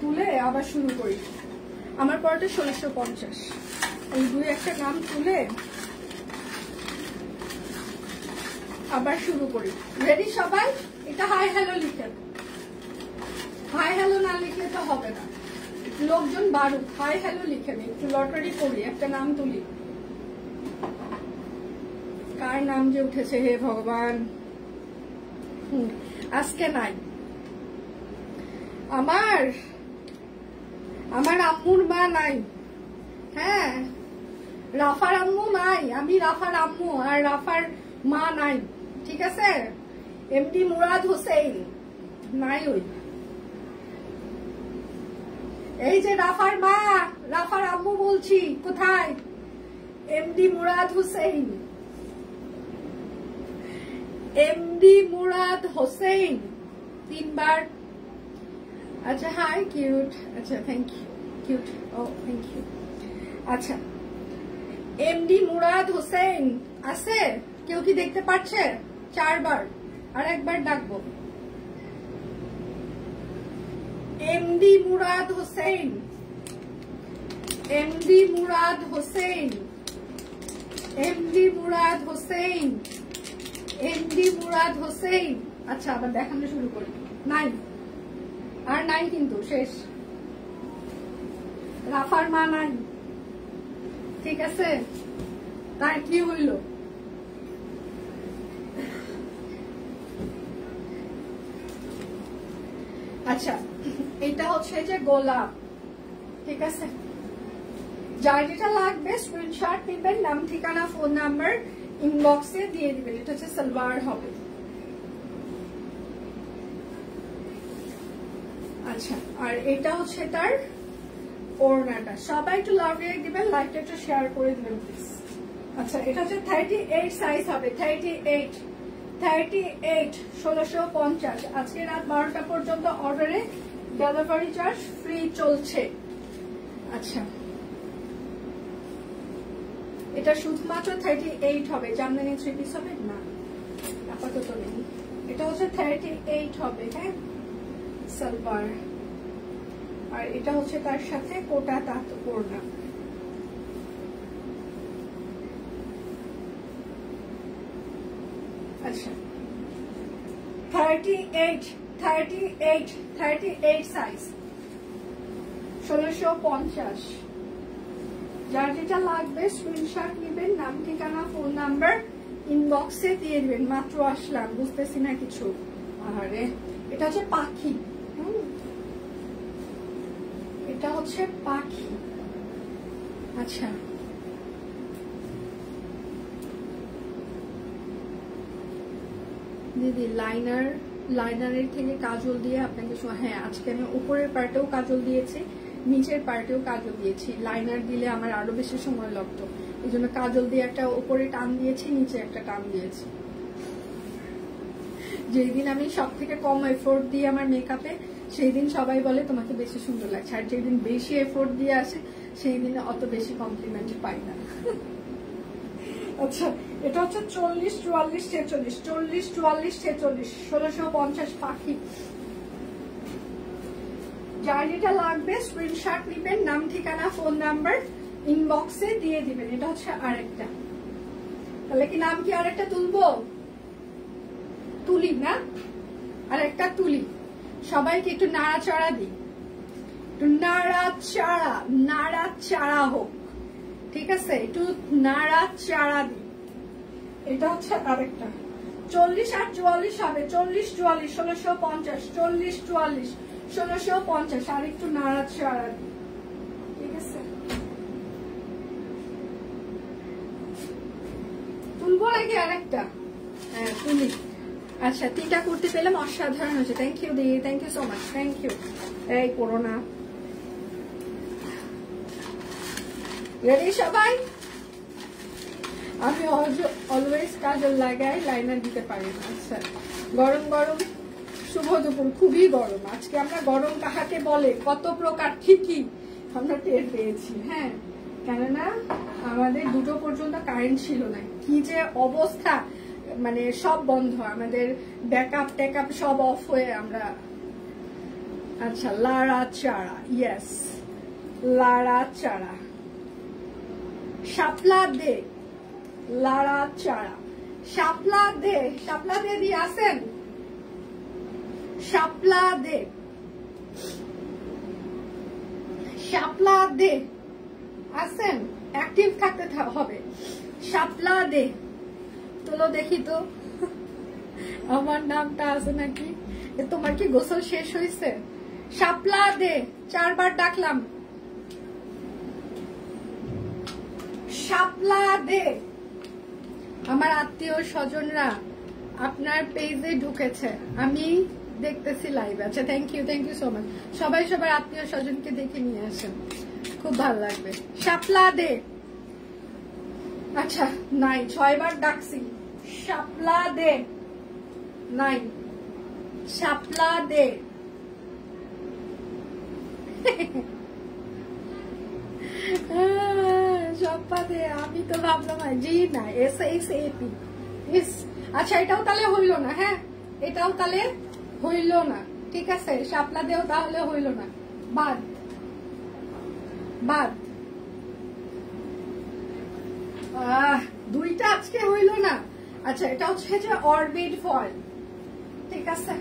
তুলে আবার শুরু করি। আমার পরটা 1650, এই দুই একটা নাম তুলে আবার শুরু করি। রেডি সবাই? এটা হাই হ্যালো লিখেন, হাই হ্যালো না লিখলে তো হবে না, লোকজন বাড়ুক, হাই হ্যালো লিখেন। একটু লটারি করি, একটা নাম তুলি। কার নাম যে উঠেছে হে ভগবান, আজকে নাই। আমার আম্মুর মা নাই, হ্যাঁ রাফার আম্মু নাই, আমি রাফার আম্মু, আর রাফার মা নাই, ঠিক আছে? এমডি মুরাদ হোসেন নাই। ওই এই যে রাফার মা, রাফার আম্মু বলছি, কোথায়? এমডি মুরাদ হোসেন, এমডি মুরাদ হোসেন 3 বার। আচ্ছা হাই কিউট, আচ্ছা থ্যাংক ইউ কিউট, ও থ্যাংক ইউ। আচ্ছা এমডি মুরাদ হোসেন আছে কেউ কি দেখতে পাচ্ছে? 4 বার, আর একবার ডাকবো। MD Murad Hossain, MD Murad Hossain, MD Murad Hossain, MD Murad Hossain. আচ্ছা আবার দেখানো শুরু করি। নাই, আর নাই কিন্তু, শেষ। রাফার মা নাই, ঠিক আছে? তার কি হইল? আচ্ছা এটা হচ্ছে যে গোলাপ, ঠিক আছে? যার যেটা লাগবে স্ক্রিনশট নেবেন, নাম ঠিকানা ফোন নাম্বার ইনবক্সে দিয়ে দিবেন। এটা হচ্ছে সালোয়ার হবে। আচ্ছা আর এটা হচ্ছে তার ওড়নাটা। সবাই একটু লাভ রেখে দিবেন, লাইকটা একটু শেয়ার করে দিবেন প্লিজ। আচ্ছা এটা হচ্ছে 38 সাইজ হবে, 38 1650। আজকে রাত 12টা পর্যন্ত অর্ডারে ডেলিভারি চার্জ ফ্রি চলছে। আচ্ছা এটা শুধুমাত্র 38 হবে, জামদানি 3 পিস হবে না, আপাতত নেই। এটা হচ্ছে 38 হবে, হ্যাঁ সালোয়ার, আর এটা হচ্ছে তার সাথে কোটা তাঁত ওড়না। আচ্ছা 38 সাইজ 1650। যার যেটা লাগবে স্ক্রিনশট নেবেন, নাম ঠিকানা ফোন নাম্বার ইনবক্সে দিয়ে দিবেন। মাত্র আসলাম, বুঝতেছি না কিছু। আরে এটা হচ্ছে পাখি, এটা হচ্ছে পাখি। আচ্ছা দিদি লাইনারের থেকে কাজল দিয়ে আপনাকে, হ্যাঁ আজকে আমি উপরের পার্টেও কাজল দিয়েছি, নিচের পার্টেও কাজল দিয়েছি। লাইনার দিলে আমার আরো বেশি সময় লাগতো, এই জন্য কাজল দিয়ে একটা উপরে টান দিয়েছি, নিচে একটা টান দিয়েছি। যেই দিন আমি সব থেকে কম এফোর্ট দিই আমার মেকআপে, সেই দিন সবাই বলে তোমাকে বেশি সুন্দর লাগছে, আর যেদিন বেশি এফোর্ট দিয়ে আসে সেই দিনে অত বেশি কমপ্লিমেন্ট পাই না। আচ্ছা এটা হচ্ছে 40 44 46, 40 44 46, 1650 পাখি। যার যেটা লাগবে স্ক্রিনশট নেবেন, নাম ঠিকানা ফোন নাম্বার ইনবক্সে দিয়ে দিবেন। এটা হচ্ছে আরেকটা, তাহলে কি নাম কি আরেকটা তুলবো? তুলি না, আরেকটা তুলি। সবাইকে একটু নাড়াচাড়া দিই, একটু নাড়াচাড়া হোক, ঠিক আছে? একটু নাড়াচাড়া দিই। এটা হচ্ছে আরেকটা 40 আর 44 হবে, 40 44 1650, 40 44 1650। আর একটু নাড়াচাড়া দিই, ঠিক আছে? তুলবো নাকি আরেকটা? হ্যাঁ তুলি। আচ্ছা 3টা কুর্তি পেলাম, অসাধারণ হয়েছে। থ্যাংক ইউ দি, thank you so much, thank you. এই করো না, রেডি সবাই? আমি অলওয়েজ কাজল লাগাই, লাইনার দিতে পারি না। আচ্ছা গরম গরম শুভ দুপুর, খুবই গরম আজকে। আমরা গরম কাহাকে বলে, কত প্রকার ঠিকই আমরা টের পেয়েছি। হ্যাঁ, কেননা আমাদের 2টো পর্যন্ত কারেন্ট ছিল না, কি যে অবস্থা, মানে সব বন্ধ, আমাদের ব্যাকআপ ট্যাকআপ সব অফ হয়ে আমরা। আচ্ছা লাড়াচাড়া, ইয়েস লাড়াচাড়া, শাপলা দে, লাড়াচাড়া, শাপলা দে, শাপলা দে দিয়ে আসেন, শাপলা দে, শাপলা দে আসেন, অ্যাক্টিভ থাকতে হবে। শাপলা দে তোলো দেখি তো, আমার নামটা আছে নাকি? তোমার কি গোসল শেষ হয়েছে? শাপলা দে 4 বার ডাকলাম, শাপলা দে। আমার আত্মীয় স্বজনরা আপনার পেজে ঢুকেছে, আমি দেখতেছি লাইভ। আচ্ছা থ্যাংক ইউ সো মাচ। সবাই সবার আত্মীয় স্বজনকে দেখে নিয়ে আসেন, খুব ভালো লাগবে। শাপলা দে। আচ্ছা নাই, 6 বার ডাকছি, শাপলা দে নাই, শাপলা দে। শাপলা দে, আমি তো ভাবলাম জি না, SAP। আচ্ছা এটাও তাহলে হইল না, হ্যাঁ এটাও তাহলে হইল না, ঠিক আছে? শাপলা দেও তাহলে হইল না, বাদ বাদ। 2টা আজকে হইল না। আচ্ছা এটা হচ্ছে যে অরবিট ফয়েল, ঠিক আছে?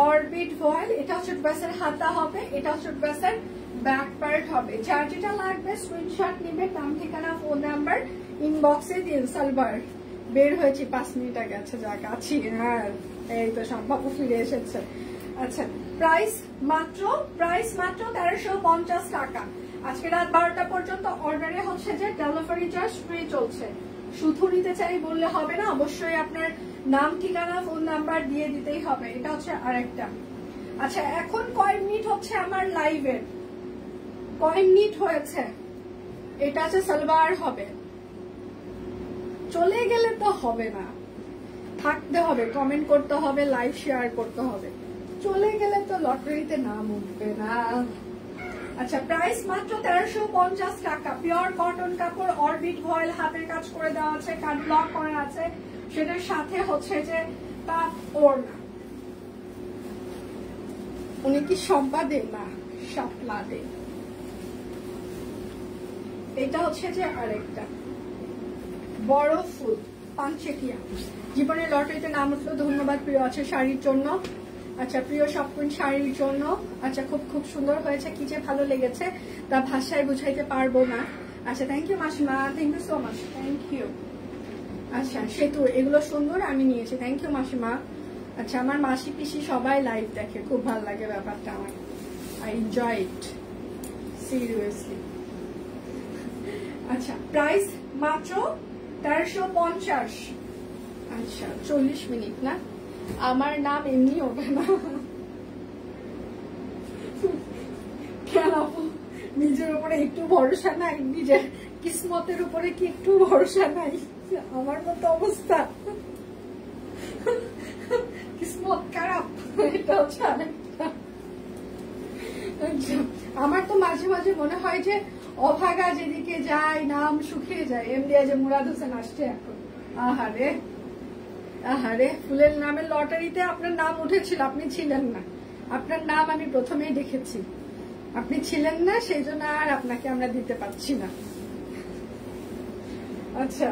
অরবিট ফয়েল, এটা হচ্ছে ড্রেসের হাতা হবে, এটা হচ্ছে ড্রেসের ব্যাক পার্ট হবে। যার যেটা লাগবে স্ক্রিনশট নিবে, নাম ঠিকানা ফোন নাম্বার ইনবক্সে দিন। সালবার বের হয়েছি 5 মিনিট আগে। আচ্ছা যাক আছি, হ্যাঁ এই তো সম্ভব ফিরে এসেছে। আচ্ছা প্রাইস মাত্র 1350 টাকা। আজকে রাত 12টা পর্যন্ত অর্ডারে হচ্ছে যে ডেলিভারি চার্জ ফ্রি চলছে। শুধু নিতে চাই বললে হবে না, অবশ্যই আপনার নাম ঠিকানা ফোন নাম্বার দিয়ে দিতেই হবে। এটা হচ্ছে আরেকটা। আচ্ছা এখন কয় মিনিট হচ্ছে আমার লাইভের? কয় মিনিট হয়েছে? এটা হচ্ছে সালোয়ার হবে, চলে গেলে তো হবে না, থাকতে হবে, কমেন্ট করতে হবে, লাইভ শেয়ার করতে হবে। চলে গেলে তো লটারিতে নাম উঠবে না। আচ্ছা প্রাইস মাত্র 1350 টাকা। পিওর কটন কাপড়, অরবিট ভয়েল, হাতের কাজ করে দেওয়া আছে, কাট ব্লক করা আছে, সেটার সাথে হচ্ছে যে তার ওড়না। উনি কি সম্পা দে না, শাপলা দে। এটা হচ্ছে যে আরেকটা বড় ফুল পাঁচচেকিয়া। জীবনের লটারিতে নাম উঠলো, ধন্যবাদ প্রিয় আছে শাড়ির জন্য। আচ্ছা প্রিয় স্বপ্ন শাড়ির জন্য। আচ্ছা খুব খুব সুন্দর হয়েছে, কি যে ভালো লেগেছে তা ভাষায় বুঝাইতে পারবো না। আচ্ছা থ্যাংক ইউ মাসিমা, thank you so much, thank you. আচ্ছা সেতু এগুলো সুন্দর, আমি নিয়েছি, থ্যাংক ইউ মাসিমা। আচ্ছা আমার মাসি পিসি সবাই লাইভ দেখে, খুব ভালো লাগে ব্যাপারটা আমার, আই এনজয় ইট সিরিয়াসলি। আচ্ছা প্রাইস মাত্র 1350। আচ্ছা 40 মিনিট না, আমার নাম এমনি ওঠে না কেন? নিজের উপরে একটু ভরসা নাই, নিজের কিসমতের উপরে কি একটু ভরসা নাই? আমার মতো অবস্থা, কিসমত খারাপ, এটা হচ্ছে আরেকটা। আমার তো মাঝে মাঝে মনে হয় যে অভাগা যেদিকে যায় নাম শুকিয়ে যায়। এমনি যে মুরাদ হোসেন আসছে এখন, আহারে আহারে, ফুলের নামের লটারিতে আপনার নাম উঠেছিল, আপনি ছিলেন না। আপনার নাম আমি প্রথমেই দেখেছি, আপনি ছিলেন না, সেই জন্য আর আপনাকে আমরা দিতে পারছি না। আচ্ছা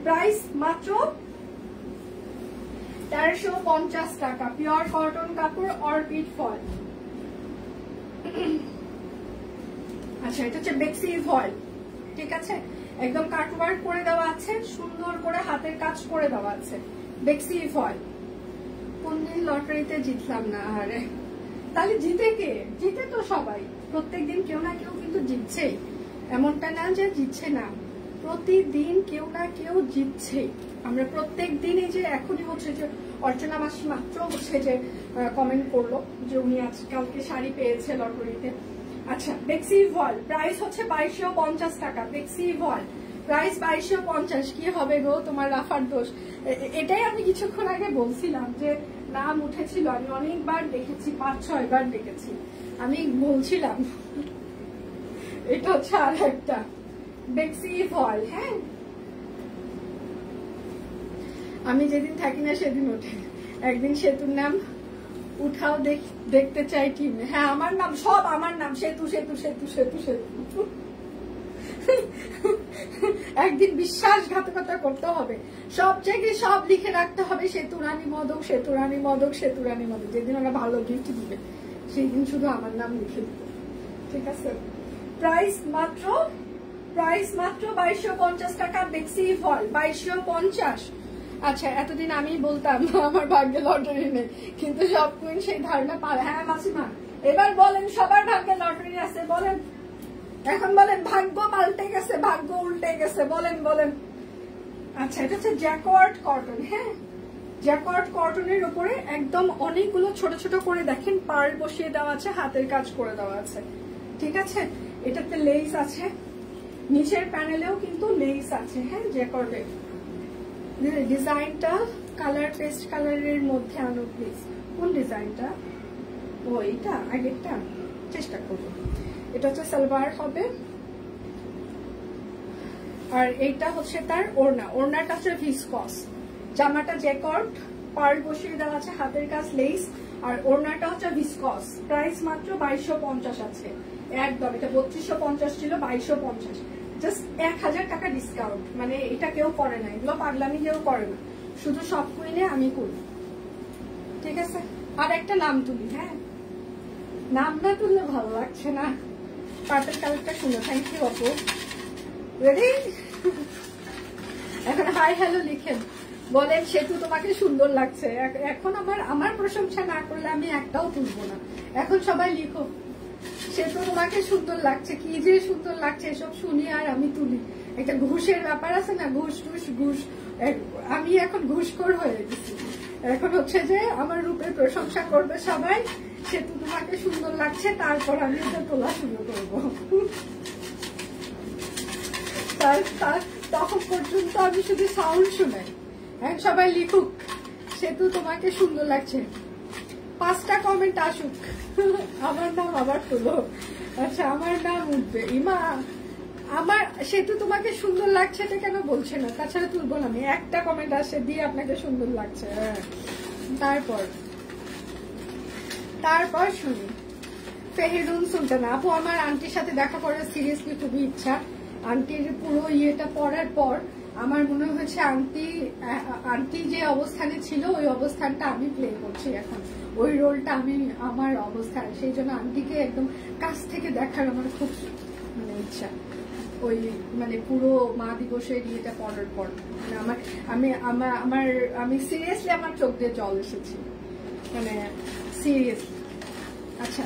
প্রাইস মাত্র 1350 টাকা, পিওর কটন কাপড়, অরবিট ফল। আচ্ছা, এটা হচ্ছে বেক্সি ফল, ঠিক আছে, একদম কাটওয়ার্ক করে দেওয়া আছে, সুন্দর করে হাতের কাজ করে দেওয়া আছে, বেক্সি ফল। কোনদিন লটারিতে জিতলাম না, আরে তাহলে জিতে কে? জিতে তো সবাই, প্রত্যেকদিন কেউ না কেউ কিন্তু জিতছে, এমনটা না যে জিতছে না, প্রতিদিন কেউ না কেউ জিতছে। আমরা প্রত্যেক দিনই যে এখনই হচ্ছে যে অর্চনা মাসি মাত্র হচ্ছে যে কমেন্ট করলো যে উনি আজকালকে শাড়ি পেয়েছে লটারিতে। আচ্ছা, বেক্সি ভল প্রাইস হচ্ছে 2250 টাকা, বেক্সি ভল প্রাইস 2250। কি হবে গো তোমার রাফার দোষ? এটাই আমি কিছুক্ষণ আগে বলছিলাম যে নাম উঠেছিল, আমি অনেকবার দেখেছি, 5-6 বার দেখেছি, আমি বলছিলাম এটা হচ্ছে আর একটা বেক্সি ফল। হ্যাঁ, আমি যেদিন থাকি না সেদিন ওঠে, একদিন সেতুর নাম উঠাও দেখতে চাই টিমে। হ্যাঁ, আমার নাম, সব আমার নাম, সেতু সেতু সেতু সেতু সেতু। একদিন বিশ্বাসঘাতকতা করতে হবে, সব জায়গায় সব লিখে রাখতে হবে সেতু রানী মদক, সেতু রানী মদক, সেতু রানী মদক। যেদিন ওরা ভালো গিফট দিবে সেই দিন শুধু আমার নাম লিখে দিবে, ঠিক আছে। প্রাইস মাত্র 2250 টাকা, বেক্সি ফল 2250। আচ্ছা, এতদিন আমি বলতাম আমার ভাগ্যে লটারি নেই, কিন্তু সব কুইন সেই ধারণা পারে। হ্যাঁ মাসিমা, এবার বলেন সবার ভাগ্যে লটারি আছে, বলেন এখন, বলেন ভাগ্য পাল্টে গেছে, ভাগ্য উল্টে গেছে, বলেন বলেন। আচ্ছা, এটা হচ্ছে জ্যাকওয়ার্ড কটন। হ্যাঁ, জ্যাকওয়ার্ড কটনের উপরে একদম অনেকগুলো ছোট ছোট করে দেখেন পার্ল বসিয়ে দেওয়া আছে, হাতের কাজ করে দেওয়া আছে, ঠিক আছে। এটাতে লেস আছে, নিচের প্যানেলেও কিন্তু লেস আছে। হ্যাঁ, জ্যাকওয়ার্ডে ডিজাইনটা কালার পেস্ট কালারের মধ্যে আনো প্লিজ। কোন ডিজাইনটা? ও এইটা, আগেরটা চেষ্টা করবো। এটা হচ্ছে সালোয়ার হবে, আর এইটা হচ্ছে তার ওড়না, ওড়নাটা হচ্ছে ভিসকস, জামাটা জ্যাকওয়ার্ড, পার্ল বসিয়ে দেওয়া আছে, হাতের কাজ, লেস, আর ওড়নাটা হচ্ছে ভিসকস। প্রাইস মাত্র 2250 আছে একদম, এটা 3250 ছিল, 2250, জাস্ট 1000 টাকা ডিসকাউন্ট। মানে এটা কেউ করে না, এগুলো পাগলামি কেউ করে না, শুধু সব কুইনে আমি করি, ঠিক আছে। আর একটা নাম তুলি, হ্যাঁ, নাম না তুললে ভালো লাগছে না। পার্পল কালারটা শুনো, থ্যাংক ইউ আপু। রেডি? এখন হাই হ্যালো লিখেন, বলেন সেতু তোমাকে সুন্দর লাগছে। এখন আমার প্রশংসা না করলে আমি একটাও তুলবো না। এখন সবাই লিখো সেতু তোমাকে সুন্দর লাগছে, কি যে সুন্দর লাগছে, এসব শুনি আর আমি তুলি। একটা ঘুষের ব্যাপার আছে না, ঘুষ ঘুষ ঘুষ, আমি এখন ঘুষখোর হয়ে গেছি। এখন হচ্ছে যে আমার রূপের প্রশংসা করবে সবাই, সেতু তোমাকে সুন্দর লাগছে, তারপর আমি এটা তোলা শুরু করবো। তখন পর্যন্ত আমি শুধু সাউন্ড শুনাই। এখন সবাই লিখুক সেতু তোমাকে সুন্দর লাগছে, 5টা কমেন্ট আসুক, আমার নাম আবার তুলো। আচ্ছা, আমার নাম উঠবে, ইমা আমার সেতু তোমাকে সুন্দর লাগছে এটা কেন বলছে না, তাছাড়া তুলবো না আমি। একটা কমেন্ট আসে দিয়ে আপনাকে সুন্দর লাগছে, হ্যাঁ। তারপর শুনি ফেহিরুন সুলতানা আপু, আমার আন্টির সাথে দেখা করার সিরিয়াসলি খুবই ইচ্ছা। আন্টির পুরো ইয়েটা পড়ার পর আমার মনে হয়েছে আন্টি যে অবস্থানে ছিল ওই অবস্থানটা আমি প্লে করছি এখন, ওই রোলটা আমি আমার অবস্থান, সেই জন্য আন্টিকে একদম কাছ থেকে দেখার আমার খুব মানে ইচ্ছা। ওই মানে পুরো মা দিবসের ইয়েটা পড়ার পর মানে আমি সিরিয়াসলি আমার চোখ দিয়ে জল এসেছি, মানে সিরিয়াসলি। আচ্ছা,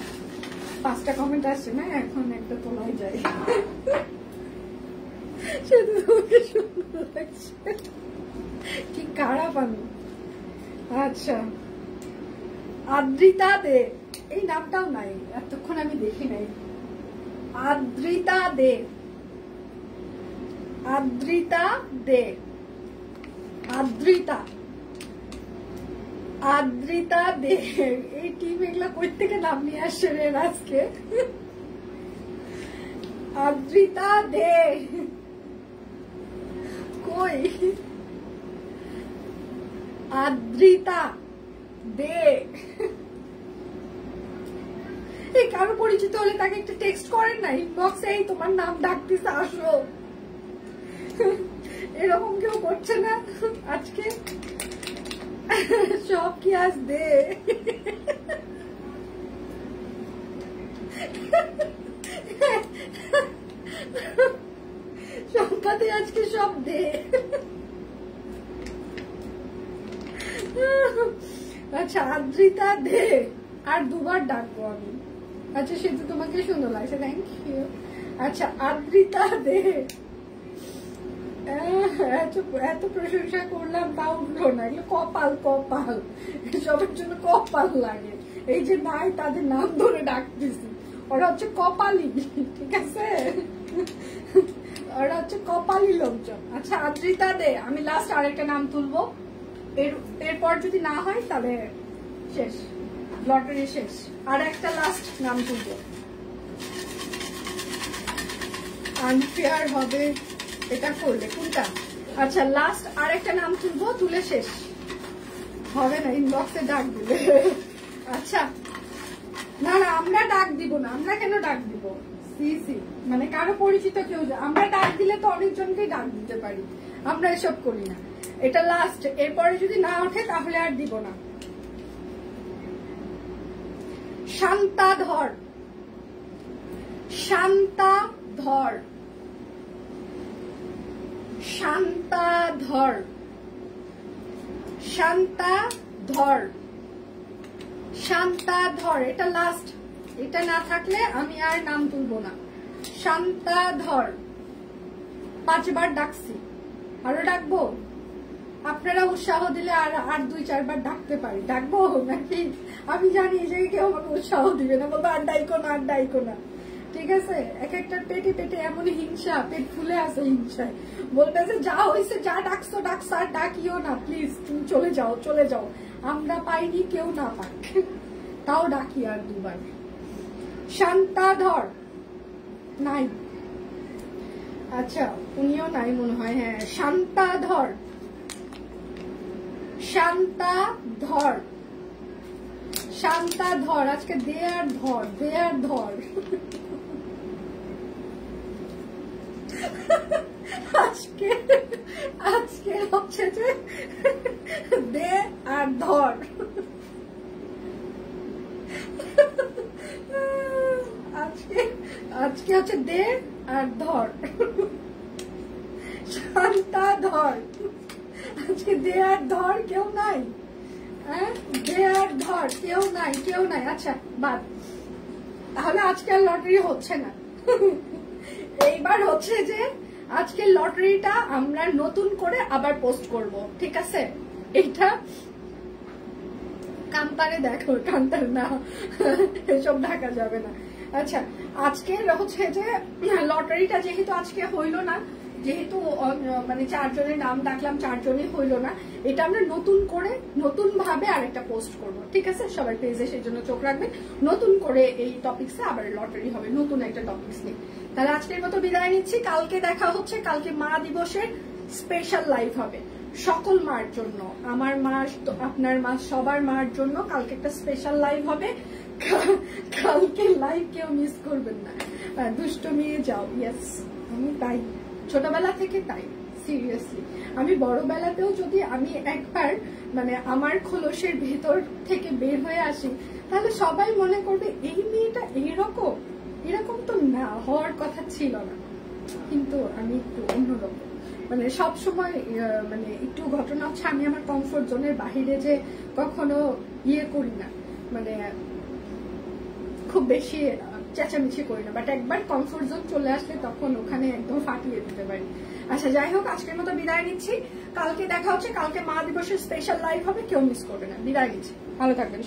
5টা কমেন্ট আসছে না, এখন একটা তোলাই যায়। কি খারাপ আমি। আচ্ছা, আদ্রিতা দে, এই নামটাও নাই, এতক্ষণ আমি দেখি নাই। আদ্রিতা দে, আদ্রিতা দে, আদ্রিতা আদ্রিতা দে, এই টিম এগুলা কই থেকে নাম নিয়ে আসছে রে আজকে। আদ্রিতা দে কই? আদ্রিতা দে, এই কারো পরিচিত হলে তাকে একটা টেক্সট করেন না ইনবক্সে, এই তোমার নাম ডাকতেছে আসো, এরকম কেউ করছে না আজকে। সব কি আজ দে, সম্পাদে আজকে সব দে। আচ্ছা আদ্রিতা দে, আর দুবার ডাকবো আমি। আচ্ছা সেটা তোমাকে সুন্দর লাগছে, থ্যাংক ইউ। আচ্ছা আদ্রিতা দে, এত প্রশংসা করলাম তাও উঠলো না, এগুলো কপাল কপাল, সবার জন্য কপাল লাগে। এই যে নাই তাদের নাম ধরে ডাকতেছি, ওরা হচ্ছে কপালি, ঠিক আছে, ওরা হচ্ছে কপালি লোকজন। আচ্ছা আদ্রিতা দে, আমি লাস্ট আরেকটা নাম তুলবো, এরপর যদি না হয় তাহলে শেষ, লটারি শেষ। আর একটা লাস্ট নাম তুলবো, আনফেয়ার হবে এটা করলে কোনটা। আচ্ছা লাস্ট আর একটা নাম তুলবো, তুলে শেষ হবে না, ইনবক্সে ডাক দিবে। আচ্ছা না না আমরা ডাক দিব না, আমরা কেন ডাক দিব, সি মানে কারো পরিচিত কেউ, আমরা ডাক দিলে তো অনেকজনকেই ডাক দিতে পারি, আমরা এসব করি না। এটা লাস্ট, এরপরে যদি না ওঠে তাহলে আর দিব না। শান্তাধর, শান্তাধর, শান্তাধর, শান্তাধর, শান্তাধর, এটা লাস্ট, এটা না থাকলে আমি আর নাম তুলবো না। শান্তাধর 5 বার ডাকছি, আরো ডাকবো, আপনারা উৎসাহ দিলে আর 2-4 বার ডাকতে পারি, ডাকবো নাকি? আমি জানি যে কেউ আমাকে উৎসাহ দিবে না, বলবো আর ডাইকো না, আর ডাইকো না, ঠিক আছে। এক একটা পেটে পেটে এমনই হিংসা, পেট ফুলে আছে হিংসায়, বলতেছে যা হয়েছে, যা ডাকছো ডাকছো, আর ডাকিও না প্লিজ, তুমি চলে যাও চলে যাও, আমরা পাইনি কেউ না পাক, তাও ডাকি আর 2 বার। শান্তাধর নাই, আচ্ছা উনিও নাই মনে হয়, হ্যাঁ শান্তাধর, শান্তাধর, শান্তাধর, আজকে দে আর ধর, দে আর ধর, আজকে আজকে হচ্ছে যে দে আর ধর, আজকে আজকে হচ্ছে দে আর ধর, শান্তাধর, আজকে দে আর ধর কেউ নাই, হ্যাঁ দে আর ধর কেউ নাই, কেউ নাই। আচ্ছা বাদ, তাহলে আজকে আর লটারি হচ্ছে না। এইবার হচ্ছে যে আজকে লটারিটা আমরা নতুন করে আবার পোস্ট করব, ঠিক আছে। এইটা কান্তারে দেখো, কান্তার না, এসব ঢাকা যাবে না। আচ্ছা আজকে হচ্ছে যে লটারিটা যেহেতু আজকে হইল না, যেহেতু মানে 4 জনের নাম ডাকলাম, 4 জনই হইল না, এটা আমরা নতুন করে নতুন ভাবে আরেকটা পোস্ট করব, ঠিক আছে। সবাই পেজে সেই জন্য চোখ রাখবেন, নতুন করে এই টপিকসে আবার লটারি হবে, নতুন একটা টপিকস নিয়ে। তাহলে আজকের মতো বিদায় নিচ্ছি, কালকে দেখা হচ্ছে, কালকে মা দিবসের স্পেশাল লাইভ হবে সকল মার জন্য, আমার মা, আপনার মা, সবার মার জন্য কালকে একটা স্পেশাল লাইভ হবে। কালকে লাইভ কেউ মিস করবেন না, দুষ্টমি যাও, ইয়েস আমি তাই, ছোটবেলা থেকে তাই, সিরিয়াসলি আমি বড়বেলাতেও যদি আমি একবার মানে আমার খোলসের ভেতর থেকে বের হয়ে আসি, তাহলে সবাই মনে করবে এই মেয়েটা এরকম, এরকম তো না হওয়ার কথা ছিল না, কিন্তু আমি একটু অন্যরকম, মানে সব সময় মানে একটু ঘটনা হচ্ছে, আমি আমার কমফোর্ট জোনের বাহিরে যে কখনো ইয়ে করি না, মানে খুব বেশি চেঁচামেচি করি না, বাট একবার কমফোর্ট জোন চলে আসলে তখন ওখানে একদম ফাটিয়ে দিতে পারি। আচ্ছা যাই হোক, আজকের মতো বিদায় নিচ্ছি, কালকে দেখা হচ্ছে, কালকে মা দিবসের স্পেশাল লাইভ হবে, কেউ মিস করবে না, বিদায় নিচ্ছি, ভালো থাকবেন সবাই।